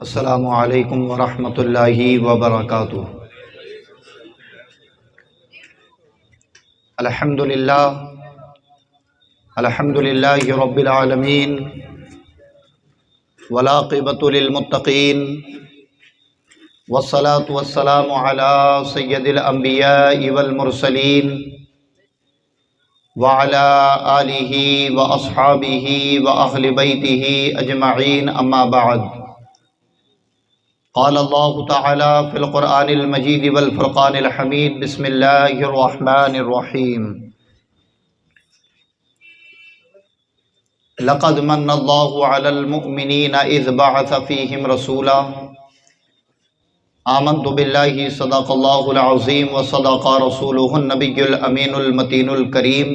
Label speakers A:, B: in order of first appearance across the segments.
A: السلام علیکم ورحمۃ اللہ وبرکاتہ۔ الحمد للہ رب العالمین والعاقبۃ للمتقین والصلاة والسلام علی سید الانبیاء والمرسلین وعلی آلہ واصحابہ واہل بیتہ اجمعین، اما بعد۔ قال اللہ تعالی فی القرآن المجید والفرقان الحمید، بسم اللہ الرحمن الرحیم۔ لقد من اللہ علی المؤمنین اذ بعث فیہم رسولا آمنت باللہ صدق اللہ العظیم وصدق رسولہ النبی الامین المتین الکریم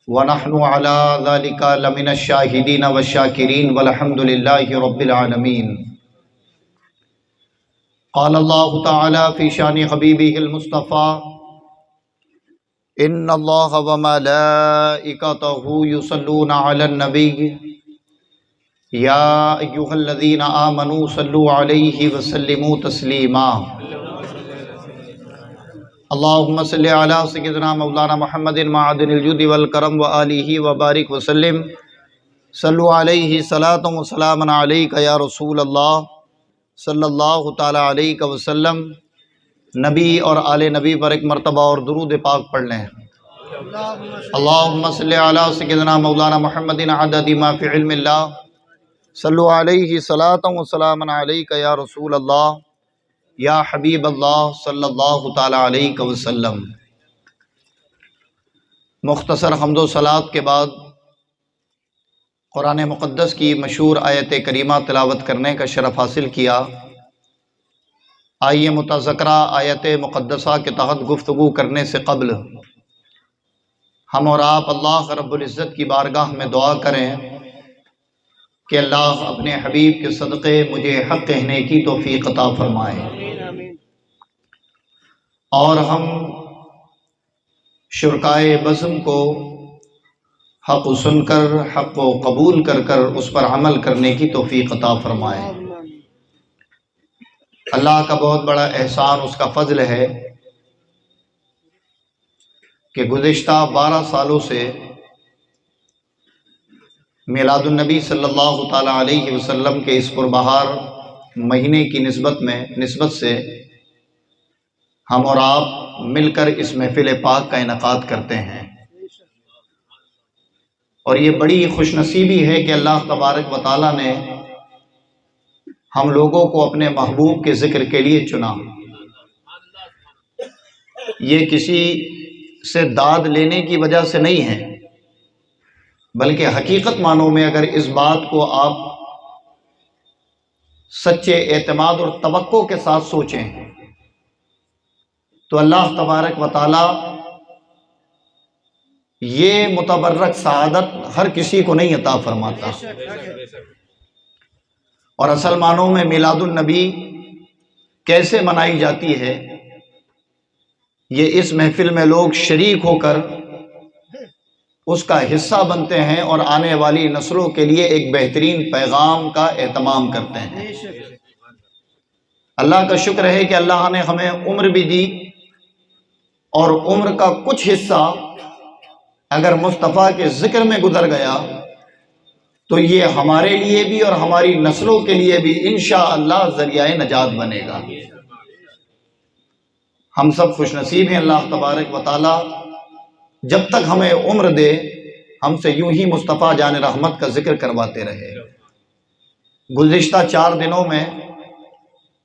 A: ونحن علی ذلک لمن الشاہدین والشاکرین والحمد للہ رب العالمین۔ قال اللہ تعالی فی شان حبیبہ المصطفى ان اللہ وملائکتہ یصلون علی النبی یا ایہا الذین آمنوا صلوا علیہ وسلموا تسلیما۔ اللہم صلی علی سیدنا مولانا محمد معدن الجود والکرم وآلہ وبارک وسلم۔ صلوا علیہ صلاۃ و سلام علیک یا رسول اللہ صلی اللہ تعالیٰ علیہ وسلم۔ نبی اور آل نبی پر ایک مرتبہ اور درود پاک پڑھ لیں۔ اللہم صلی علی سیدنا مولانا محمد عدد ما فی علم اللہ صلو علیہ صلاۃ و سلام علیک یا رسول اللہ یا حبیب اللہ صلی اللہ تعالیٰ علیہ وسلم۔ مختصر حمد و صلوات کے بعد قرآن مقدس کی مشہور آیت کریمہ تلاوت کرنے کا شرف حاصل کیا۔ آئیے متذکرہ آیت مقدسہ کے تحت گفتگو کرنے سے قبل ہم اور آپ اللہ رب العزت کی بارگاہ میں دعا کریں کہ اللہ اپنے حبیب کے صدقے مجھے حق کہنے کی توفیق عطا فرمائے، اور ہم شرکائے بزم کو حق سن کر حق کو قبول کر کر اس پر عمل کرنے کی توفیق عطا فرمائے۔ اللہ کا بہت بڑا احسان، اس کا فضل ہے کہ گزشتہ 12 سالوں سے میلاد النبی صلی اللہ تعالیٰ علیہ وسلم کے اس پربہار مہینے کی نسبت سے ہم اور آپ مل کر اس محفل پاک کا انعقاد کرتے ہیں، اور یہ بڑی خوش نصیبی ہے کہ اللہ تبارک و تعالیٰ نے ہم لوگوں کو اپنے محبوب کے ذکر کے لیے چنا۔ یہ کسی سے داد لینے کی وجہ سے نہیں ہے، بلکہ حقیقت معنوں میں اگر اس بات کو آپ سچے اعتماد اور توقع کے ساتھ سوچیں تو اللہ تبارک و تعالیٰ یہ متبرک سعادت ہر کسی کو نہیں عطا فرماتا۔ اور اصل معنوں میں میلاد النبی کیسے منائی جاتی ہے، یہ اس محفل میں لوگ شریک ہو کر اس کا حصہ بنتے ہیں اور آنے والی نسلوں کے لیے ایک بہترین پیغام کا اہتمام کرتے ہیں۔ اللہ کا شکر ہے کہ اللہ نے ہمیں عمر بھی دی، اور عمر کا کچھ حصہ اگر مصطفیٰ کے ذکر میں گزر گیا تو یہ ہمارے لیے بھی اور ہماری نسلوں کے لیے بھی انشاءاللہ ذریعہ نجات بنے گا۔ ہم سب خوش نصیب ہیں، اللہ تبارک و تعالی جب تک ہمیں عمر دے ہم سے یوں ہی مصطفیٰ جان رحمت کا ذکر کرواتے رہے۔ گزشتہ 4 دنوں میں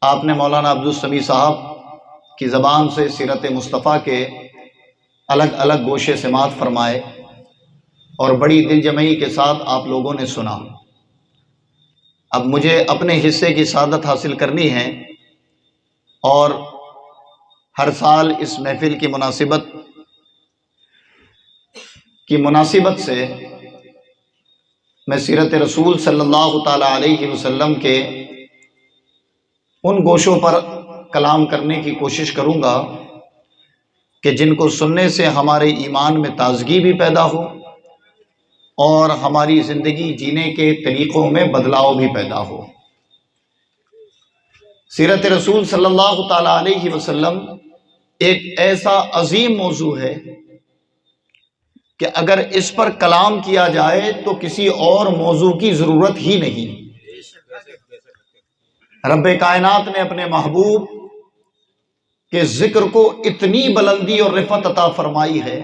A: آپ نے مولانا عبدالسمیع صاحب کی زبان سے سیرت مصطفیٰ کے الگ الگ گوشے سماعت فرمائے، اور بڑی دل جمعی کے ساتھ آپ لوگوں نے سنا۔ اب مجھے اپنے حصے کی سعادت حاصل کرنی ہے، اور ہر سال اس محفل کی مناسبت سے میں سیرت رسول صلی اللہ تعالیٰ علیہ وسلم کے ان گوشوں پر کلام کرنے کی کوشش کروں گا کہ جن کو سننے سے ہمارے ایمان میں تازگی بھی پیدا ہو اور ہماری زندگی جینے کے طریقوں میں بدلاؤ بھی پیدا ہو۔ سیرت رسول صلی اللہ تعالیٰ علیہ وسلم ایک ایسا عظیم موضوع ہے کہ اگر اس پر کلام کیا جائے تو کسی اور موضوع کی ضرورت ہی نہیں۔ رب کائنات نے اپنے محبوب کے ذکر کو اتنی بلندی اور رفعت عطا فرمائی ہے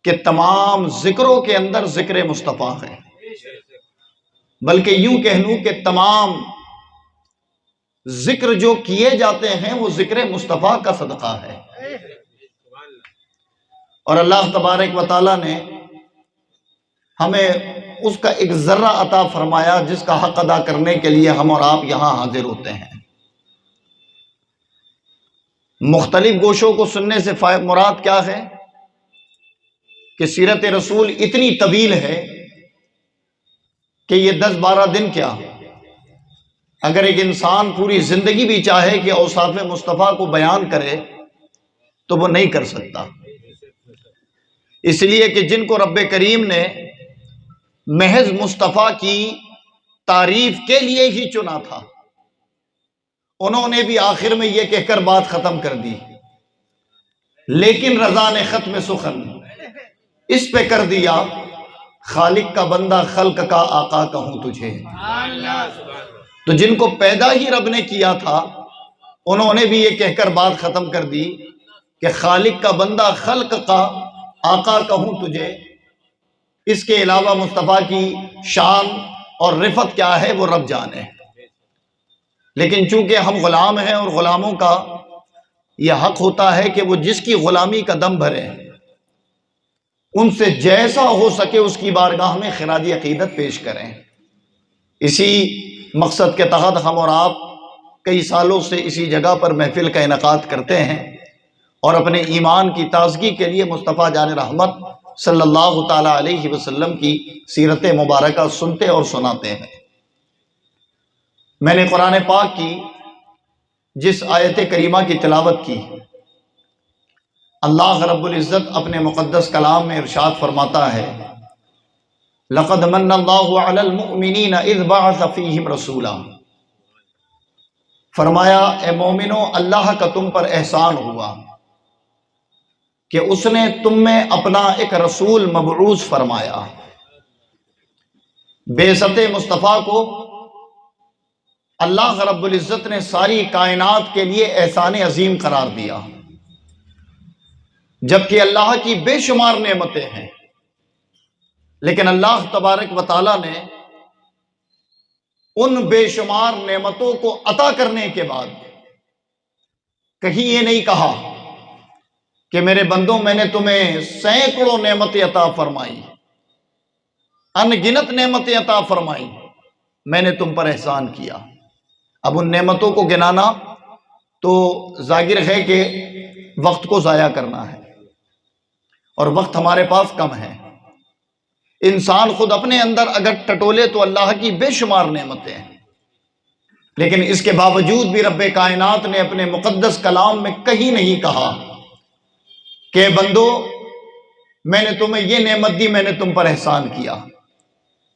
A: کہ تمام ذکروں کے اندر ذکر مصطفیٰ ہے، بلکہ یوں کہہ لوں کہ تمام ذکر جو کیے جاتے ہیں وہ ذکر مصطفیٰ کا صدقہ ہے۔ اور اللہ تبارک و تعالیٰ نے ہمیں اس کا ایک ذرہ عطا فرمایا جس کا حق ادا کرنے کے لیے ہم اور آپ یہاں حاضر ہوتے ہیں۔ مختلف گوشوں کو سننے سے مراد کیا ہے کہ سیرت رسول اتنی طویل ہے کہ یہ 10-12 دن کیا، اگر ایک انسان پوری زندگی بھی چاہے کہ اوصاف مصطفیٰ کو بیان کرے تو وہ نہیں کر سکتا، اس لیے کہ جن کو رب کریم نے محض مصطفیٰ کی تعریف کے لیے ہی چنا تھا، انہوں نے بھی آخر میں یہ کہہ کر بات ختم کر دی، لیکن رضا نے ختم سخن اس پہ کر دیا، خالق کا بندہ خلق کا آقا کہوں تجھے۔ تو جن کو پیدا ہی رب نے کیا تھا انہوں نے بھی یہ کہہ کر بات ختم کر دی کہ خالق کا بندہ خلق کا آقا کہوں تجھے۔ اس کے علاوہ مصطفیٰ کی شان اور رفعت کیا ہے وہ رب جانے، لیکن چونکہ ہم غلام ہیں اور غلاموں کا یہ حق ہوتا ہے کہ وہ جس کی غلامی کا دم بھریں، ان سے جیسا ہو سکے اس کی بارگاہ میں خراج عقیدت پیش کریں۔ اسی مقصد کے تحت ہم اور آپ کئی سالوں سے اسی جگہ پر محفل کا انعقاد کرتے ہیں اور اپنے ایمان کی تازگی کے لیے مصطفیٰ جان رحمت صلی اللہ تعالیٰ علیہ وسلم کی سیرت مبارکہ سنتے اور سناتے ہیں۔ میں نے قرآن پاک کی جس آیت کریمہ کی تلاوت کی، اللہ رب العزت اپنے مقدس کلام میں ارشاد فرماتا ہے، لَقَدْ مَنَّ اللَّهُ عَلَى الْمُؤْمِنِينَ إِذْ بَعَثَ فِيهِمْ رَسُولًا۔ فرمایا اے مومنو، اللہ کا تم پر احسان ہوا کہ اس نے تم میں اپنا ایک رسول مبعوث فرمایا۔ بعثت مصطفیٰ کو اللہ رب العزت نے ساری کائنات کے لیے احسان عظیم قرار دیا، جبکہ اللہ کی بے شمار نعمتیں ہیں، لیکن اللہ تبارک و تعالیٰ نے ان بے شمار نعمتوں کو عطا کرنے کے بعد کہیں یہ نہیں کہا کہ میرے بندوں میں نے تمہیں سینکڑوں نعمتیں عطا فرمائی، ان گنت نعمتیں عطا فرمائی، میں نے تم پر احسان کیا۔ اب ان نعمتوں کو گنانا تو ظاہر ہے کہ وقت کو ضائع کرنا ہے، اور وقت ہمارے پاس کم ہے۔ انسان خود اپنے اندر اگر ٹٹولے تو اللہ کی بے شمار نعمتیں ہیں، لیکن اس کے باوجود بھی رب کائنات نے اپنے مقدس کلام میں کہیں نہیں کہا کہ بندو میں نے تمہیں یہ نعمت دی، میں نے تم پر احسان کیا،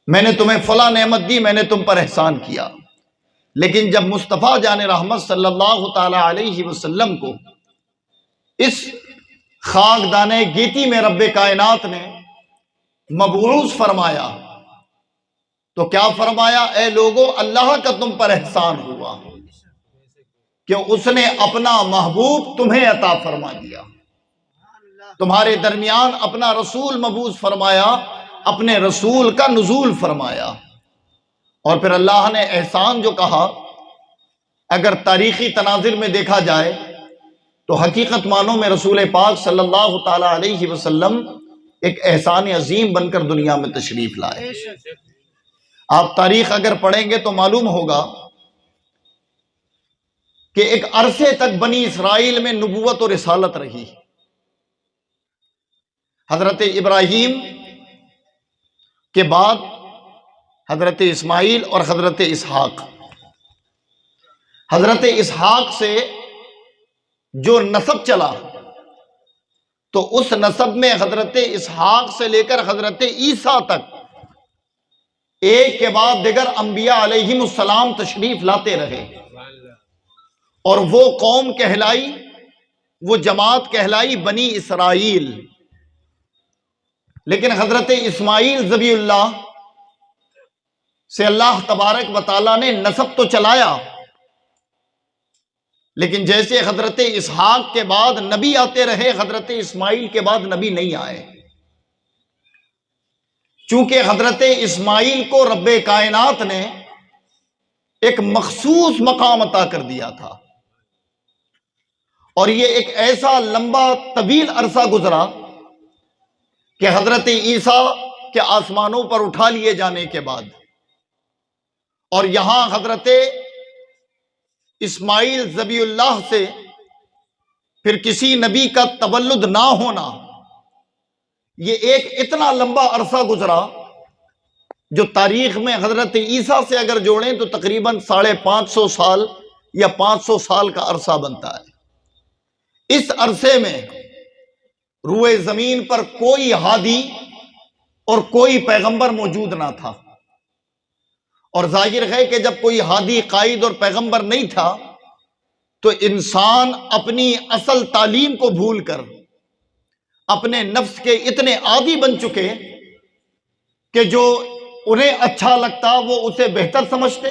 A: میں نے تمہیں فلاں نعمت دی، میں نے تم پر احسان کیا۔ لیکن جب مصطفیٰ جان رحمت صلی اللہ تعالی علیہ وسلم کو اس خاکدان گیتی میں رب کائنات نے مبعوث فرمایا تو کیا فرمایا؟ اے لوگو، اللہ کا تم پر احسان ہوا کہ اس نے اپنا محبوب تمہیں عطا فرما دیا، تمہارے درمیان اپنا رسول مبعوث فرمایا، اپنے رسول کا نزول فرمایا۔ اور پھر اللہ نے احسان جو کہا، اگر تاریخی تناظر میں دیکھا جائے تو حقیقت معنوں میں رسول پاک صلی اللہ تعالی علیہ وسلم ایک احسان عظیم بن کر دنیا میں تشریف لائے۔ آپ تاریخ اگر پڑھیں گے تو معلوم ہوگا کہ ایک عرصے تک بنی اسرائیل میں نبوت اور رسالت رہی۔ حضرت ابراہیم کے بعد حضرت اسماعیل اور حضرت اسحاق، حضرت اسحاق سے جو نسب چلا تو اس نسب میں حضرت اسحاق سے لے کر حضرت عیسیٰ تک ایک کے بعد دیگر انبیاء علیہم السلام تشریف لاتے رہے۔ اور وہ قوم کہلائی، وہ جماعت کہلائی بنی اسرائیل۔ لیکن حضرت اسماعیل ذبیح اللہ سے اللہ تبارک و تعالیٰ نے نسب تو چلایا، لیکن جیسے حضرت اسحاق کے بعد نبی آتے رہے، حضرت اسماعیل کے بعد نبی نہیں آئے، چونکہ حضرت اسماعیل کو رب کائنات نے ایک مخصوص مقام عطا کر دیا تھا، اور یہ ایک ایسا لمبا طویل عرصہ گزرا کہ حضرت عیسیٰ کے آسمانوں پر اٹھا لیے جانے کے بعد اور یہاں حضرت اسماعیل ذبیح اللہ سے پھر کسی نبی کا تولد نہ ہونا، یہ ایک اتنا لمبا عرصہ گزرا جو تاریخ میں حضرت عیسیٰ سے اگر جوڑیں تو تقریباً 550 سال یا 500 سال کا عرصہ بنتا ہے۔ اس عرصے میں روئے زمین پر کوئی ہادی اور کوئی پیغمبر موجود نہ تھا، اور ظاہر ہے کہ جب کوئی ہادی، قائد اور پیغمبر نہیں تھا تو انسان اپنی اصل تعلیم کو بھول کر اپنے نفس کے اتنے عادی بن چکے کہ جو انہیں اچھا لگتا وہ اسے بہتر سمجھتے،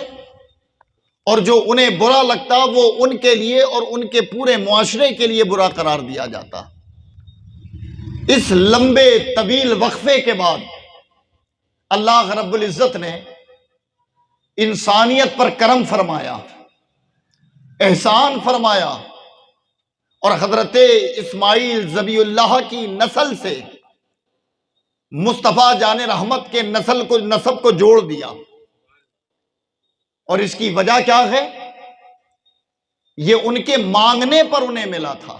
A: اور جو انہیں برا لگتا وہ ان کے لیے اور ان کے پورے معاشرے کے لیے برا قرار دیا جاتا۔ اس لمبے طویل وقفے کے بعد اللہ رب العزت نے انسانیت پر کرم فرمایا، احسان فرمایا، اور حضرت اسماعیل ذبیح اللہ کی نسل سے مصطفیٰ جان رحمت کے نسب کو جوڑ دیا۔ اور اس کی وجہ کیا ہے؟ یہ ان کے مانگنے پر انہیں ملا تھا۔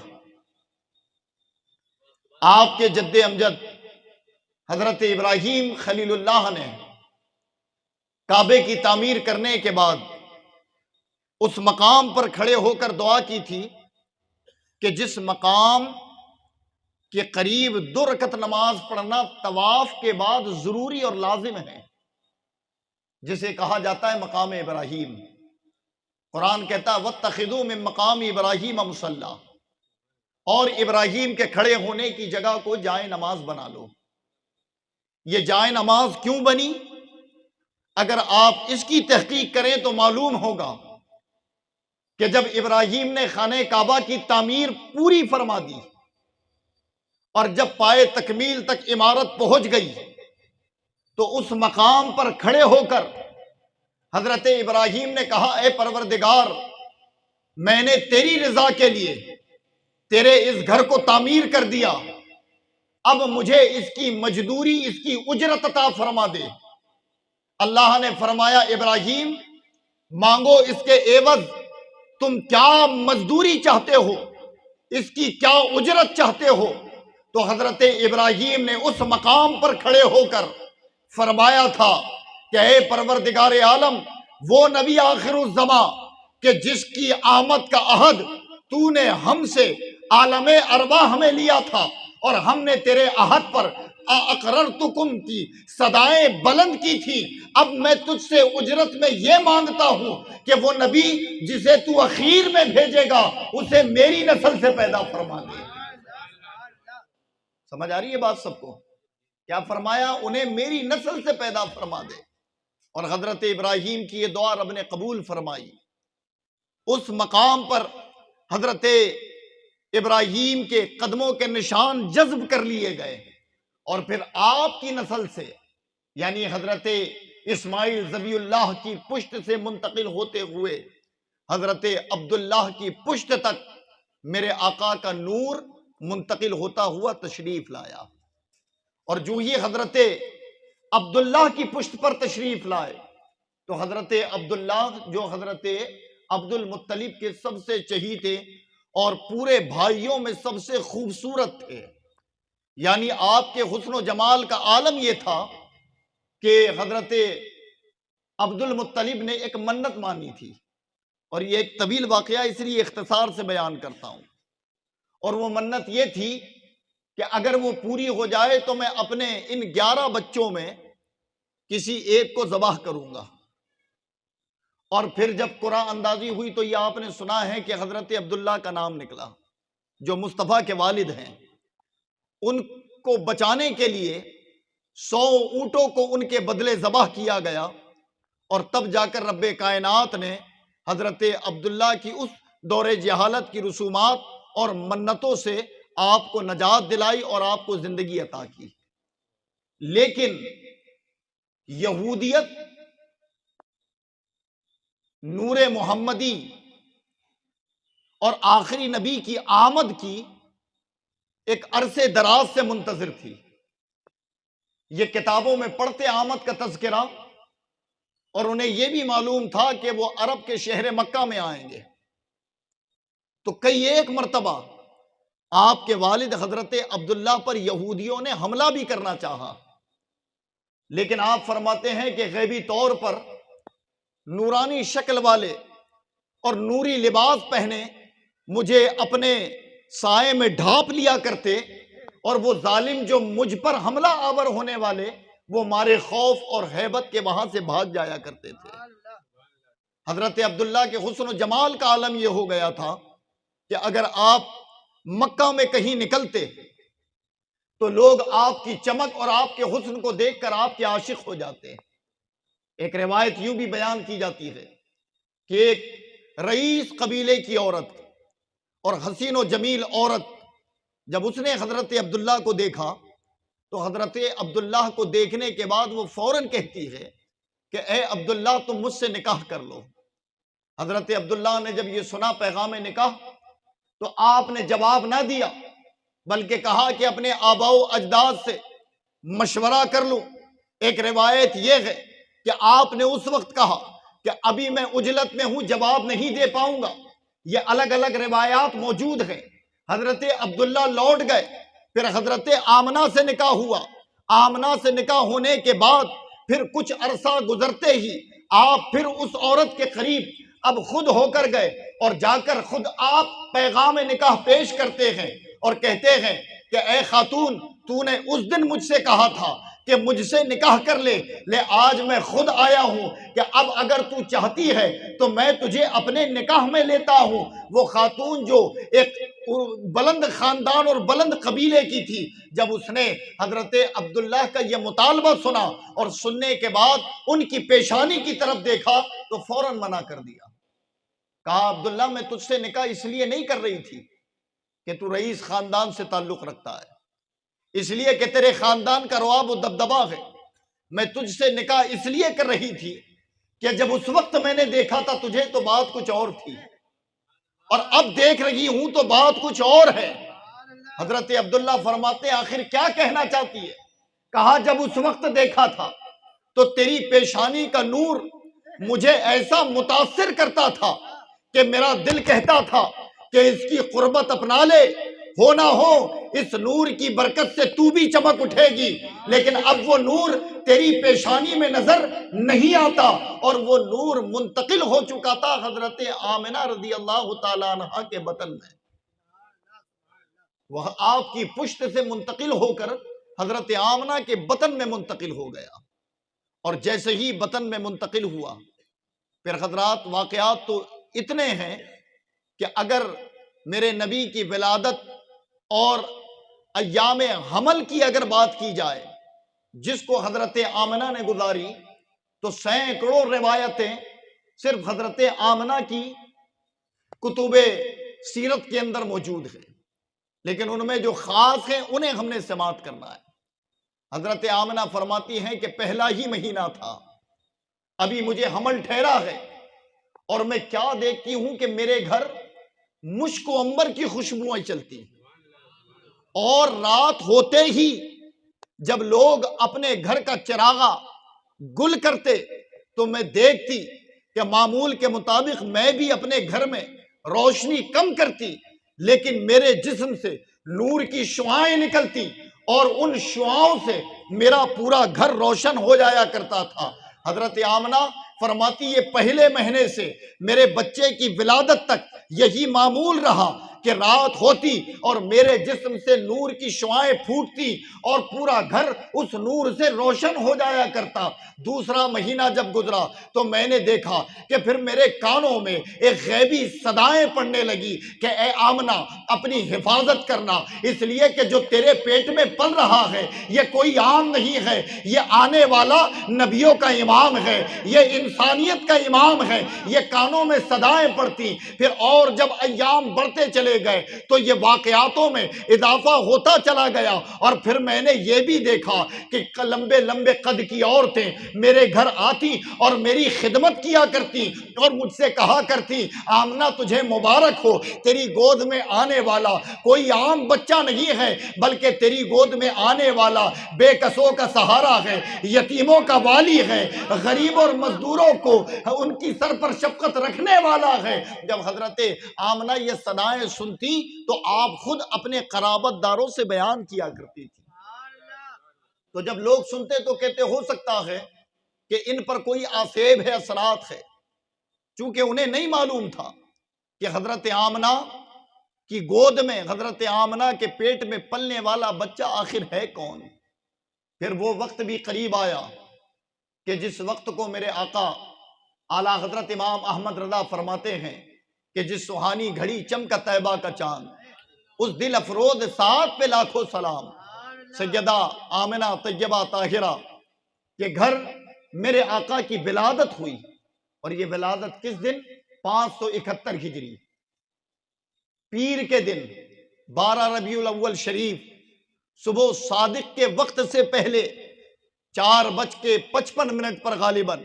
A: آپ کے جد امجد حضرت ابراہیم خلیل اللہ نے کعبے کی تعمیر کرنے کے بعد اس مقام پر کھڑے ہو کر دعا کی تھی کہ جس مقام کے قریب 2 رکعت نماز پڑھنا طواف کے بعد ضروری اور لازم ہے، جسے کہا جاتا ہے مقام ابراہیم۔ قرآن کہتا ہے وَاتَّخِذُوا مِن مَقَامِ إِبْرَاهِيمَ مُصَلًّى، اور ابراہیم کے کھڑے ہونے کی جگہ کو جائے نماز بنا لو۔ یہ جائے نماز کیوں بنی؟ اگر آپ اس کی تحقیق کریں تو معلوم ہوگا کہ جب ابراہیم نے خانہ کعبہ کی تعمیر پوری فرما دی اور جب پائے تکمیل تک عمارت پہنچ گئی تو اس مقام پر کھڑے ہو کر حضرت ابراہیم نے کہا اے پروردگار، میں نے تیری رضا کے لیے تیرے اس گھر کو تعمیر کر دیا، اب مجھے اس کی مزدوری، اس کی اجرت عطا فرما دے۔ اللہ نے فرمایا ابراہیم مانگو اس کے عوض، تم کیا مزدوری چاہتے ہو، اس کی کیا اجرت چاہتے ہو؟ تو حضرت ابراہیم نے اس مقام پر کھڑے ہو کر فرمایا تھا کہ اے پروردگار عالم، وہ نبی آخر الزماں کہ جس کی آمد کا عہد تو نے ہم سے عالم ارواح میں لیا تھا، اور ہم نے تیرے عہد پر اقررتکم کی صدائیں بلند کی تھی، اب میں تجھ سے اجرت میں یہ مانگتا ہوں کہ وہ نبی جسے تو اخیر میں بھیجے گا اسے میری نسل سے پیدا فرما دے۔ سمجھ آ رہی ہے بات سب کو؟ کیا فرمایا؟ انہیں میری نسل سے پیدا فرما دے۔ اور حضرت ابراہیم کی یہ دعا رب نے قبول فرمائی۔ اس مقام پر حضرت ابراہیم کے قدموں کے نشان جذب کر لیے گئے، اور پھر آپ کی نسل سے یعنی حضرت اسماعیل ذبیح اللہ کی پشت سے منتقل ہوتے ہوئے حضرت عبداللہ کی پشت تک میرے آقا کا نور منتقل ہوتا ہوا تشریف لایا۔ اور جو ہی حضرت عبداللہ کی پشت پر تشریف لائے تو حضرت عبداللہ جو حضرت عبد المطلب کے سب سے چہیتے اور پورے بھائیوں میں سب سے خوبصورت تھے، یعنی آپ کے حسن و جمال کا عالم یہ تھا کہ حضرت عبد المطلب نے ایک منت مانی تھی، اور یہ ایک طویل واقعہ اس لیے اختصار سے بیان کرتا ہوں، اور وہ منت یہ تھی کہ اگر وہ پوری ہو جائے تو میں اپنے ان 11 بچوں میں کسی ایک کو ذبح کروں گا، اور پھر جب قرآن اندازی ہوئی تو یہ آپ نے سنا ہے کہ حضرت عبداللہ کا نام نکلا جو مصطفیٰ کے والد ہیں. ان کو بچانے کے لیے 100 اونٹوں کو ان کے بدلے ذبح کیا گیا، اور تب جا کر رب کائنات نے حضرت عبداللہ کی اس دور جہالت کی رسومات اور منتوں سے آپ کو نجات دلائی اور آپ کو زندگی عطا کی. لیکن یہودیت نور محمدی اور آخری نبی کی آمد کی ایک عرصے دراز سے منتظر تھی. یہ کتابوں میں پڑھتے آمد کا تذکرہ، اور انہیں یہ بھی معلوم تھا کہ وہ عرب کے شہر مکہ میں آئیں گے. تو کئی ایک مرتبہ آپ کے والد حضرت عبداللہ پر یہودیوں نے حملہ بھی کرنا چاہا، لیکن آپ فرماتے ہیں کہ غیبی طور پر نورانی شکل والے اور نوری لباس پہنے مجھے اپنے سائے میں ڈھانپ لیا کرتے، اور وہ ظالم جو مجھ پر حملہ آور ہونے والے وہ مارے خوف اور ہیبت کے وہاں سے بھاگ جایا کرتے تھے. حضرت عبداللہ کے حسن و جمال کا عالم یہ ہو گیا تھا کہ اگر آپ مکہ میں کہیں نکلتے تو لوگ آپ کی چمک اور آپ کے حسن کو دیکھ کر آپ کے عاشق ہو جاتے. ایک روایت یوں بھی بیان کی جاتی ہے کہ ایک رئیس قبیلے کی عورت اور حسین و جمیل عورت جب اس نے حضرت عبداللہ کو دیکھا تو حضرت عبداللہ کو دیکھنے کے بعد وہ فوراً کہتی ہے کہ اے عبداللہ تم مجھ سے نکاح کر لو. حضرت عبداللہ نے جب یہ سنا پیغام نکاح تو آپ نے جواب نہ دیا، بلکہ کہا کہ اپنے آباء و اجداد سے مشورہ کر لوں. ایک روایت یہ ہے کہ آپ نے اس وقت کہا کہ ابھی میں عجلت میں ہوں، جواب نہیں دے پاؤں گا. یہ الگ الگ روایات موجود ہیں. حضرت عبداللہ لوٹ گئے، پھر حضرت آمنہ سے نکاح ہوا. آمنہ سے نکاح ہونے کے بعد پھر کچھ عرصہ گزرتے ہی آپ پھر اس عورت کے قریب اب خود ہو کر گئے، اور جا کر خود آپ پیغام نکاح پیش کرتے ہیں اور کہتے ہیں کہ اے خاتون، تو نے اس دن مجھ سے کہا تھا کہ مجھ سے نکاح کر لے آج میں خود آیا ہوں کہ اب اگر تو چاہتی ہے تو میں تجھے اپنے نکاح میں لیتا ہوں. وہ خاتون جو ایک بلند خاندان اور بلند قبیلے کی تھی، جب اس نے حضرت عبداللہ کا یہ مطالبہ سنا اور سننے کے بعد ان کی پیشانی کی طرف دیکھا تو فوراً منع کر دیا. کہا عبداللہ میں تجھ سے نکاح اس لیے نہیں کر رہی تھی کہ تو رئیس خاندان سے تعلق رکھتا ہے، اس لیے کہ تیرے خاندان کا رعب و دبدبہ ہے. میں تجھ سے نکاح اس لیے کر رہی تھی کہ جب اس وقت میں نے دیکھا تھا تجھے تو بات کچھ اور تھی، اور اب دیکھ رہی ہوں تو بات کچھ اور ہے. حضرت عبداللہ فرماتے ہیں آخر کیا کہنا چاہتی ہے؟ کہا جب اس وقت دیکھا تھا تو تیری پیشانی کا نور مجھے ایسا متاثر کرتا تھا کہ میرا دل کہتا تھا کہ اس کی قربت اپنا لے، ہو نہ ہو اس نور کی برکت سے تو بھی چمک اٹھے گی. لیکن اب وہ نور تیری پیشانی میں نظر نہیں آتا، اور وہ نور منتقل ہو چکا تھا حضرت آمنہ رضی اللہ تعالیٰ عنہ کے بطن میں. وہ آپ کی پشت سے منتقل ہو کر حضرت آمنہ کے بطن میں منتقل ہو گیا. اور جیسے ہی بطن میں منتقل ہوا، پھر حضرات واقعات تو اتنے ہیں کہ اگر میرے نبی کی ولادت اور ایام حمل کی اگر بات کی جائے جس کو حضرت آمنہ نے گزاری تو سینکڑوں روایتیں صرف حضرت آمنہ کی کتب سیرت کے اندر موجود ہیں، لیکن ان میں جو خاص ہیں انہیں ہم نے سماعت کرنا ہے. حضرت آمنہ فرماتی ہیں کہ پہلا ہی مہینہ تھا، ابھی مجھے حمل ٹھہرا ہے، اور میں کیا دیکھتی ہوں کہ میرے گھر مشک و عنبر کی خوشبوئیں چلتی، اور رات ہوتے ہی جب لوگ اپنے گھر کا چراغا گل کرتے تو میں دیکھتی کہ معمول کے مطابق میں بھی اپنے گھر میں روشنی کم کرتی، لیکن میرے جسم سے نور کی شعاعیں نکلتی اور ان شعاعوں سے میرا پورا گھر روشن ہو جایا کرتا تھا. حضرت آمنہ فرماتی یہ پہلے مہینے سے میرے بچے کی ولادت تک یہی معمول رہا کہ رات ہوتی اور میرے جسم سے نور کی شعائیں پھوٹتی اور پورا گھر اس نور سے روشن ہو جایا کرتا۔ دوسرا مہینہ جب گزرا تو میں نے دیکھا کہ پھر میرے کانوں میں ایک غیبی صدائیں پڑنے لگی کہ اے آمنہ اپنی حفاظت کرنا، اس لیے کہ جو تیرے پیٹ میں پل رہا ہے یہ کوئی عام نہیں ہے، یہ آنے والا نبیوں کا امام ہے، یہ انسانیت کا امام ہے۔ یہ کانوں میں صدائیں پڑتی۔ پھر اور جب ایام بڑھتے چلے گئے تو یہ واقعاتوں میں اضافہ ہوتا چلا گیا، اور پھر میں نے یہ بھی دیکھا کہ لمبے لمبے قد کی عورتیں میرے گھر آتی اور میری خدمت کیا کرتی اور مجھ سے کہا کرتی آمنہ تجھے مبارک ہو، تیری گود میں آنے والا کوئی عام بچہ نہیں ہے بلکہ تیری گود میں آنے والا بے کسوں کا سہارا ہے، یتیموں کا والی ہے، غریب اور مزدوروں کو ان کی سر پر شفقت رکھنے والا ہے۔ جب حضرت آمنہ یہ صدائیں سنتی تو آپ خود اپنے قرابت داروں سے بیان کیا کرتی تھی۔ تو جب لوگ سنتے تو کہتے ہو سکتا ہے کہ ان پر کوئی آسیب ہے، اثرات ہے، چونکہ انہیں نہیں معلوم تھا کہ حضرت آمنہ کی گود میں، حضرت آمنہ کے پیٹ میں پلنے والا بچہ آخر ہے کون۔ پھر وہ وقت بھی قریب آیا کہ جس وقت کو میرے آقا اعلیٰ حضرت امام احمد رضا فرماتے ہیں کہ جس سہانی گھڑی چمکا طیبہ کا چاند، اس دل افروز ساتھ پہ لاکھوں سلام، سیدہ آمنہ طیبہ طاہرہ کے گھر میرے آقا کی ولادت ہوئی۔ اور یہ ولادت کس دن؟ 571 ہجری پیر کے دن 12 ربیع الاول شریف صبح صادق کے وقت سے پہلے 4:55 پر غالباً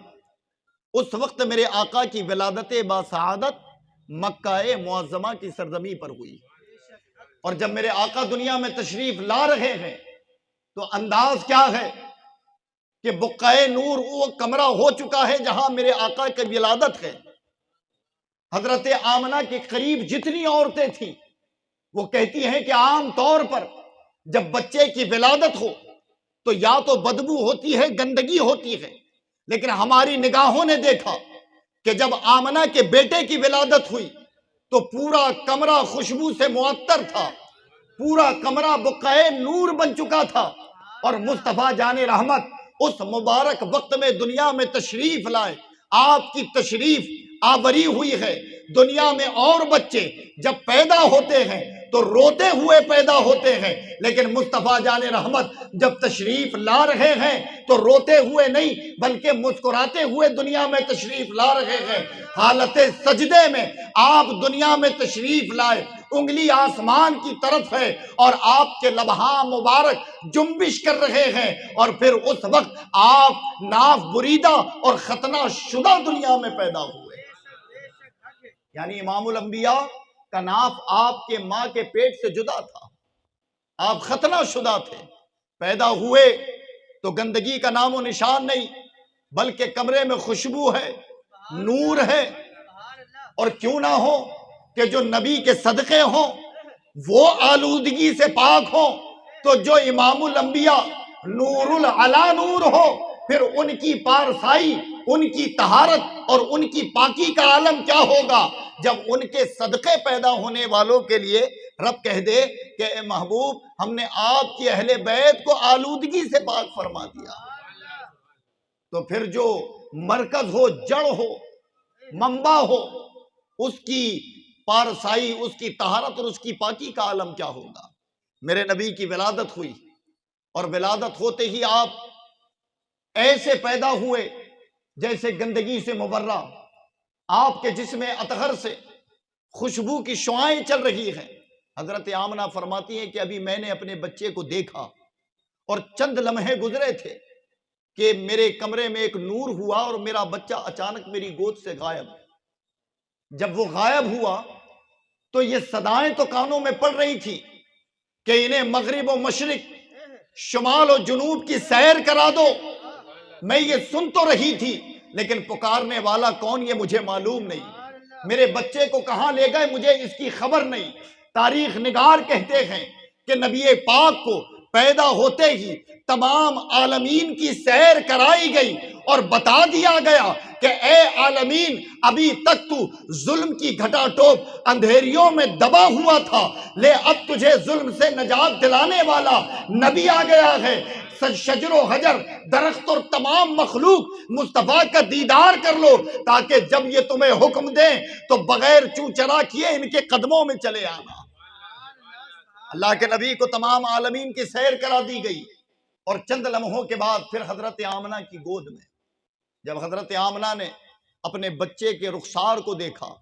A: اس وقت میرے آقا کی ولادت باسعادت مکہ معظمہ کی سرزمین پر ہوئی۔ اور جب میرے آقا دنیا میں تشریف لا رہے ہیں تو انداز کیا ہے کہ بقعہ نور وہ کمرہ ہو چکا ہے جہاں میرے آقا کی ولادت ہے۔ حضرت آمنہ کے قریب جتنی عورتیں تھیں وہ کہتی ہیں کہ عام طور پر جب بچے کی ولادت ہو تو یا تو بدبو ہوتی ہے، گندگی ہوتی ہے، لیکن ہماری نگاہوں نے دیکھا کہ جب آمنہ کے بیٹے کی ولادت ہوئی تو پورا کمرہ خوشبو سے معطر تھا، پورا کمرہ بقعہ نور بن چکا تھا۔ اور مصطفیٰ جان رحمت اس مبارک وقت میں دنیا میں تشریف لائے، آپ کی تشریف آوری ہوئی ہے دنیا میں۔ اور بچے جب پیدا ہوتے ہیں تو روتے ہوئے پیدا ہوتے ہیں، لیکن مصطفیٰ جان رحمت جب تشریف لا رہے ہیں تو روتے ہوئے نہیں بلکہ مسکراتے ہوئے دنیا میں تشریف لا رہے ہیں۔ حالت سجدے میں آپ دنیا میں تشریف لائے، انگلی آسمان کی طرف ہے اور آپ کے لبہاں مبارک جنبش کر رہے ہیں، اور پھر اس وقت آپ ناف بریدہ اور ختنہ شدہ دنیا میں پیدا ہوئے۔ یعنی امام الانبیاء کا ناف آپ کے ماں کے پیٹ سے جدا تھا، آپ ختنہ شدہ تھے۔ پیدا ہوئے تو گندگی کا نام و نشان نہیں بلکہ کمرے میں خوشبو ہے، نور ہے۔ اور کیوں نہ ہو کہ جو نبی کے صدقے ہوں وہ آلودگی سے پاک ہوں، تو جو امام الانبیاء نور العلا نور ہو پھر ان کی پارسائی، ان کی طہارت اور ان کی پاکی کا عالم کیا ہوگا جب ان کے صدقے پیدا ہونے والوں کے لیے رب کہہ دے کہ اے محبوب ہم نے آپ کی اہل بیت کو آلودگی سے پاک فرما دیا۔ تو پھر جو مرکز ہو، جڑ ہو، منبع ہو، اس کی پارسائی، اس کی طہارت اور اس کی پاکی کا عالم کیا ہوگا۔ میرے نبی کی ولادت ہوئی اور ولادت ہوتے ہی آپ ایسے پیدا ہوئے جیسے گندگی سے مبرہ، آپ کے جسم اطہر سے خوشبو کی شعائیں چل رہی ہیں۔ حضرت آمنہ فرماتی ہیں کہ ابھی میں نے اپنے بچے کو دیکھا اور چند لمحے گزرے تھے کہ میرے کمرے میں ایک نور ہوا اور میرا بچہ اچانک میری گود سے غائب۔ جب وہ غائب ہوا تو یہ صدائیں تو کانوں میں پڑ رہی تھی کہ انہیں مغرب و مشرق، شمال و جنوب کی سیر کرا دو۔ میں یہ سن تو رہی تھی لیکن پکارنے والا کون یہ مجھے معلوم نہیں، میرے بچے کو کہاں لے گئے مجھے اس کی خبر نہیں۔ تاریخ نگار کہتے ہیں کہ نبی پاک کو پیدا ہوتے ہی تمام عالمین کی سیر کرائی گئی اور بتا دیا گیا کہ اے عالمین، ابھی تک تو ظلم کی گھٹا ٹوپ اندھیریوں میں دبا ہوا تھا، لے اب تجھے ظلم سے نجات دلانے والا نبی آ گیا ہے۔ شجر و حجر، درخت اور تمام مخلوق مصطفیٰ کا دیدار کر لو، تاکہ جب یہ تمہیں حکم دیں تو بغیر چو چرا کیے ان کے قدموں میں چلے آنا۔ اللہ کے نبی کو تمام عالمین کی سیر کرا دی گئی، اور چند لمحوں کے بعد پھر حضرت آمنہ کی گود میں جب حضرت آمنہ نے اپنے بچے کے رخسار کو دیکھا